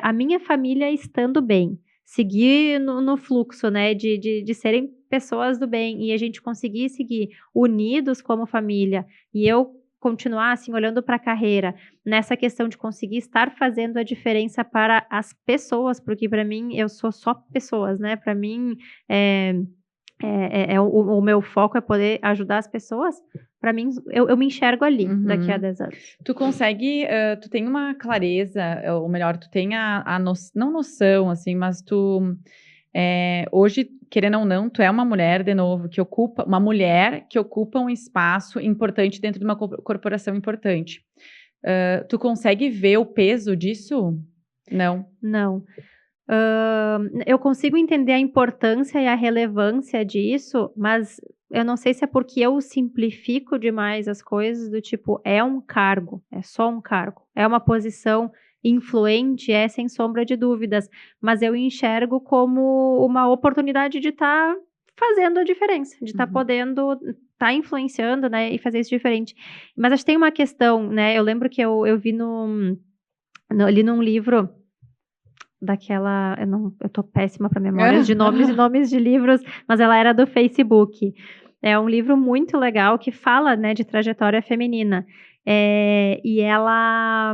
a minha família estando bem, seguir no fluxo, né, de serem pessoas do bem e a gente conseguir seguir unidos como família e eu continuar assim olhando para a carreira nessa questão de conseguir estar fazendo a diferença para as pessoas, porque para mim eu sou só pessoas, né? Para mim o meu foco é poder ajudar as pessoas. Para mim, eu me enxergo ali daqui a 10 anos. Tu consegue, tu tem uma clareza, ou melhor, tu tem não noção, assim, mas tu hoje, querendo ou não, tu é uma mulher, de novo, uma mulher que ocupa um espaço importante dentro de uma corporação importante. Tu consegue ver o peso disso? Não. Não. Eu consigo entender a importância e a relevância disso, mas eu não sei se é porque eu simplifico demais as coisas, do tipo, é um cargo, é só um cargo, é uma posição influente, sem sombra de dúvidas, mas eu enxergo como uma oportunidade de estar fazendo a diferença, de estar podendo estar influenciando, né, e fazer isso diferente. Mas acho que tem uma questão, né, eu lembro que eu vi li num livro daquela, eu tô péssima para memórias de nomes e nomes de livros, mas ela era do Facebook. É um livro muito legal que fala, né, de trajetória feminina. E ela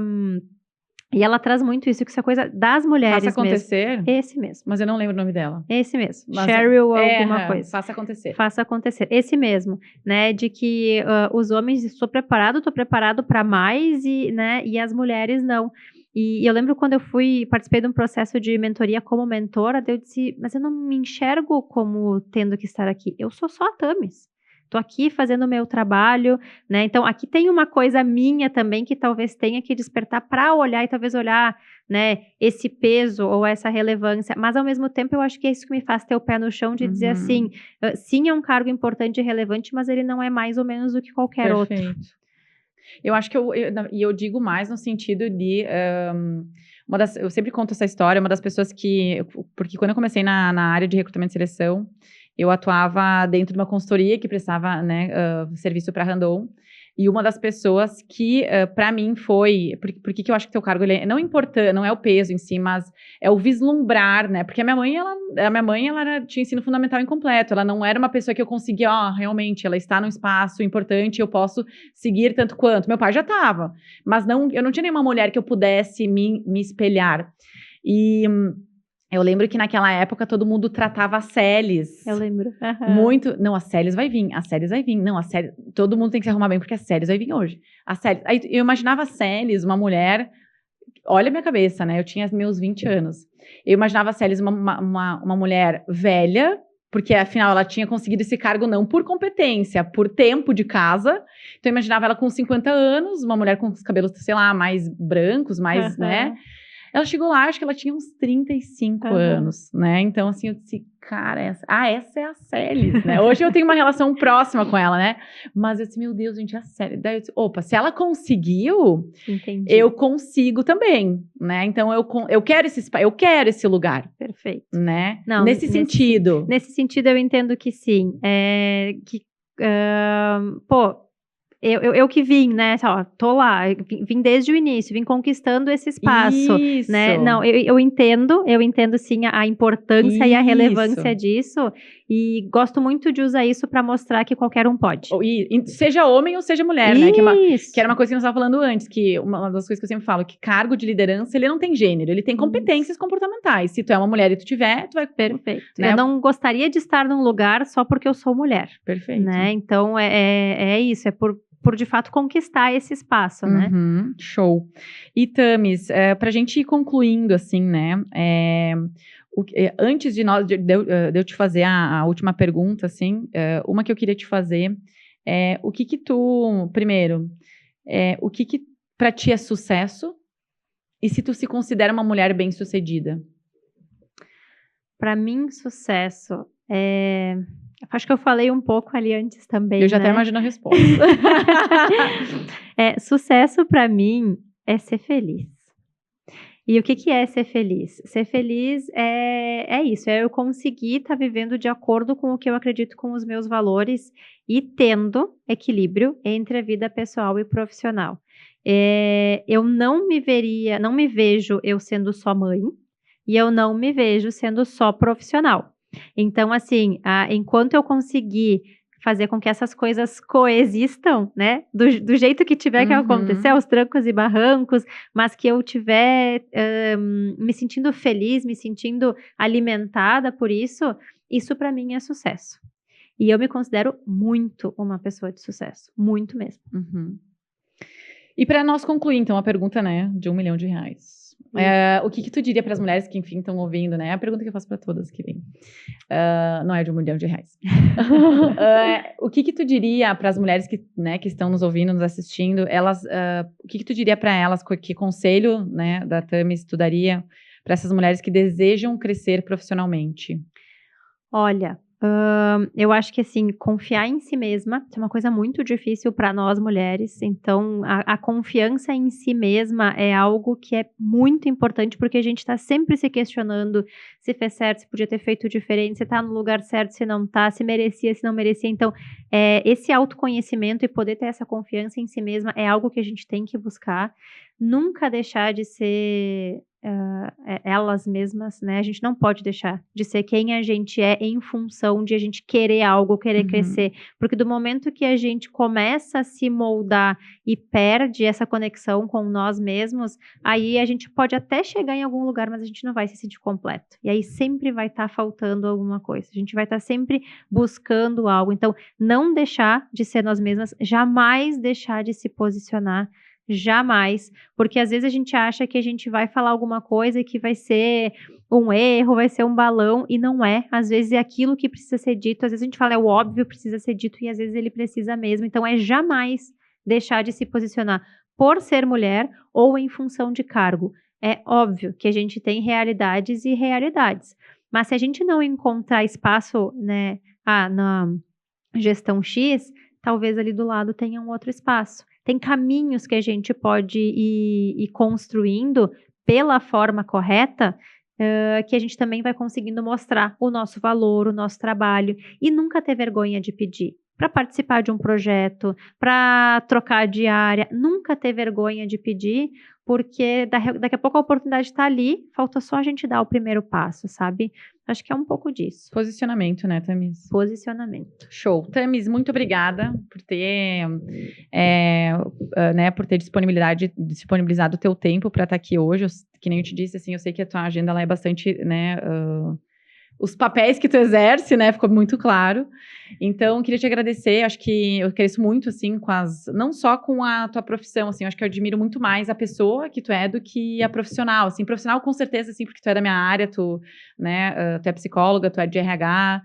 traz muito isso, que isso é coisa das mulheres Faça Acontecer? mesmo. Esse mesmo. Mas eu não lembro o nome dela. Esse mesmo. Cheryl alguma coisa. Faça Acontecer. Faça Acontecer. Esse mesmo, né, de que os homens, estou preparado para mais e as mulheres não. E eu lembro quando eu participei de um processo de mentoria como mentora, eu disse, mas eu não me enxergo como tendo que estar aqui. Eu sou só a Thames. Estou aqui fazendo o meu trabalho, né? Então, aqui tem uma coisa minha também que talvez tenha que despertar para olhar e talvez olhar, né, esse peso ou essa relevância. Mas, ao mesmo tempo, eu acho que é isso que me faz ter o pé no chão de dizer assim, sim, é um cargo importante e relevante, mas ele não é mais ou menos do que qualquer outro. Eu acho que eu digo mais no sentido de eu sempre conto essa história, uma das pessoas porque quando eu comecei na área de recrutamento e seleção, eu atuava dentro de uma consultoria que prestava, né, serviço para a Randon, e uma das pessoas que, para mim, foi... Por que eu acho que teu cargo ele não é o peso em si, mas é o vislumbrar, né? Porque a minha mãe ela tinha ensino fundamental incompleto, ela não era uma pessoa que eu conseguia, realmente, ela está num espaço importante, eu posso seguir tanto quanto. Meu pai já estava, mas eu não tinha nenhuma mulher que eu pudesse me espelhar. E... eu lembro que naquela época todo mundo tratava a Celes. Eu lembro. Muito. Não, a Celes vai vir. Não, a Celes. Todo mundo tem que se arrumar bem porque a Celes vai vir hoje. A Celes. Aí eu imaginava a Celes, uma mulher. Olha a minha cabeça, né? Eu tinha meus 20 anos. Eu imaginava a Celes uma mulher velha, porque afinal ela tinha conseguido esse cargo não por competência, por tempo de casa. Então eu imaginava ela com 50 anos, uma mulher com os cabelos, sei lá, mais brancos, mais, né? Ela chegou lá, acho que ela tinha uns 35 anos, né? Então, assim, eu disse, cara, essa é a Celes, né? Hoje eu tenho uma relação próxima com ela, né? Mas eu disse, meu Deus, gente, é a Celes. Daí eu disse, opa, se ela conseguiu, eu consigo também, né? Então, eu quero esse lugar. Perfeito. Né? Não, nesse sentido. Nesse sentido, eu entendo que sim. Eu que vim, né, tô lá, vim desde o início, vim conquistando esse espaço, Isso. Né, não, eu entendo sim a importância e a relevância disso, e gosto muito de usar isso para mostrar que qualquer um pode. E seja homem ou seja mulher, né, que era uma coisa que nós estávamos falando antes, que uma das coisas que eu sempre falo, que cargo de liderança, ele não tem gênero, ele tem competências comportamentais, se tu é uma mulher e tu tiver, tu vai... Perfeito. Né? Eu não gostaria de estar num lugar só porque eu sou mulher. Perfeito. Né, então é isso, é por de fato conquistar esse espaço, né? Show. E Thames, pra gente ir concluindo, assim, né, Antes de eu te fazer a última pergunta, assim, uma que eu queria te fazer é o que tu, primeiro, o que pra ti é sucesso e se tu se considera uma mulher bem-sucedida? Para mim, sucesso acho que eu falei um pouco ali antes também, Eu já né? até imagino a resposta. Sucesso para mim é ser feliz. E o que é ser feliz? Ser feliz é isso, é eu conseguir estar vivendo de acordo com o que eu acredito, com os meus valores e tendo equilíbrio entre a vida pessoal e profissional. Eu não me vejo eu sendo só mãe e eu não me vejo sendo só profissional. Então, assim, enquanto eu conseguir fazer com que essas coisas coexistam, né? Do jeito que tiver que acontecer, aos trancos e barrancos, mas que eu tiver me sentindo feliz, me sentindo alimentada por isso, isso para mim é sucesso. E eu me considero muito uma pessoa de sucesso, muito mesmo. E para nós concluir, então, a pergunta, né, de R$1 milhão. O que tu diria para as mulheres que, enfim, estão ouvindo, né? É a pergunta que eu faço para todas que vêm. Não é de R$1 milhão. O que tu diria para as mulheres que, né, que estão nos ouvindo, nos assistindo? O que tu diria para elas? Que conselho, né, da Thamis tu daria para essas mulheres que desejam crescer profissionalmente? Olha, eu acho que assim, confiar em si mesma é uma coisa muito difícil para nós mulheres. Então, a confiança em si mesma é algo que é muito importante, porque a gente está sempre se questionando se fez certo, se podia ter feito diferente, se está no lugar certo, se não está, se merecia, se não merecia. Então, esse autoconhecimento e poder ter essa confiança em si mesma é algo que a gente tem que buscar. Nunca deixar de ser elas mesmas, né? A gente não pode deixar de ser quem a gente é em função de a gente querer algo, querer crescer. Porque do momento que a gente começa a se moldar e perde essa conexão com nós mesmos, aí a gente pode até chegar em algum lugar, mas a gente não vai se sentir completo. E aí sempre vai estar faltando alguma coisa. A gente vai estar sempre buscando algo. Então, não deixar de ser nós mesmas, jamais deixar de se posicionar. Jamais, porque às vezes a gente acha que a gente vai falar alguma coisa que vai ser um erro, vai ser um balão, e não é. Às vezes é aquilo que precisa ser dito, às vezes a gente fala o óbvio precisa ser dito, e às vezes ele precisa mesmo. Então é jamais deixar de se posicionar por ser mulher ou em função de cargo. É óbvio que a gente tem realidades e realidades, mas se a gente não encontrar espaço, né, na gestão X, talvez ali do lado tenha um outro espaço. Tem caminhos que a gente pode ir construindo pela forma correta, que a gente também vai conseguindo mostrar o nosso valor, o nosso trabalho, e nunca ter vergonha de pedir. Para participar de um projeto, para trocar de área, nunca ter vergonha de pedir, porque daqui a pouco a oportunidade está ali, falta só a gente dar o primeiro passo, sabe? Acho que é um pouco disso. Posicionamento, né, Thamis? Posicionamento. Show. Thamis, muito obrigada por ter, por ter disponibilizado o teu tempo para estar aqui hoje. Que nem eu te disse, assim, eu sei que a tua agenda ela é bastante, né, os papéis que tu exerce, né, ficou muito claro. Então, queria te agradecer, acho que eu cresço muito, assim, não só com a tua profissão, assim, eu acho que eu admiro muito mais a pessoa que tu é do que a profissional, assim, profissional com certeza, assim, porque tu é da minha área, tu é psicóloga, tu é de RH,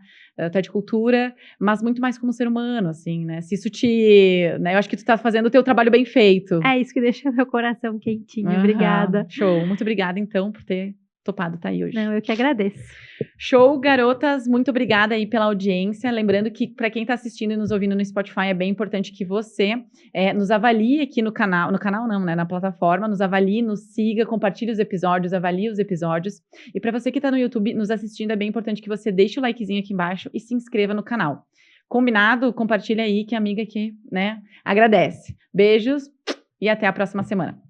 tu é de cultura, mas muito mais como ser humano, assim, né, se isso eu acho que tu tá fazendo o teu trabalho bem feito. É isso que deixa meu coração quentinho, obrigada. Show, muito obrigada, então, por ter topado tá aí hoje. Não, eu que agradeço. Show, garotas, muito obrigada aí pela audiência. Lembrando que para quem está assistindo e nos ouvindo no Spotify, é bem importante que você nos avalie aqui no canal não, né, na plataforma, nos avalie, nos siga, compartilhe os episódios, avalie os episódios. E para você que está no YouTube nos assistindo, é bem importante que você deixe o likezinho aqui embaixo e se inscreva no canal. Combinado? Compartilha aí que a amiga aqui, né, agradece. Beijos e até a próxima semana.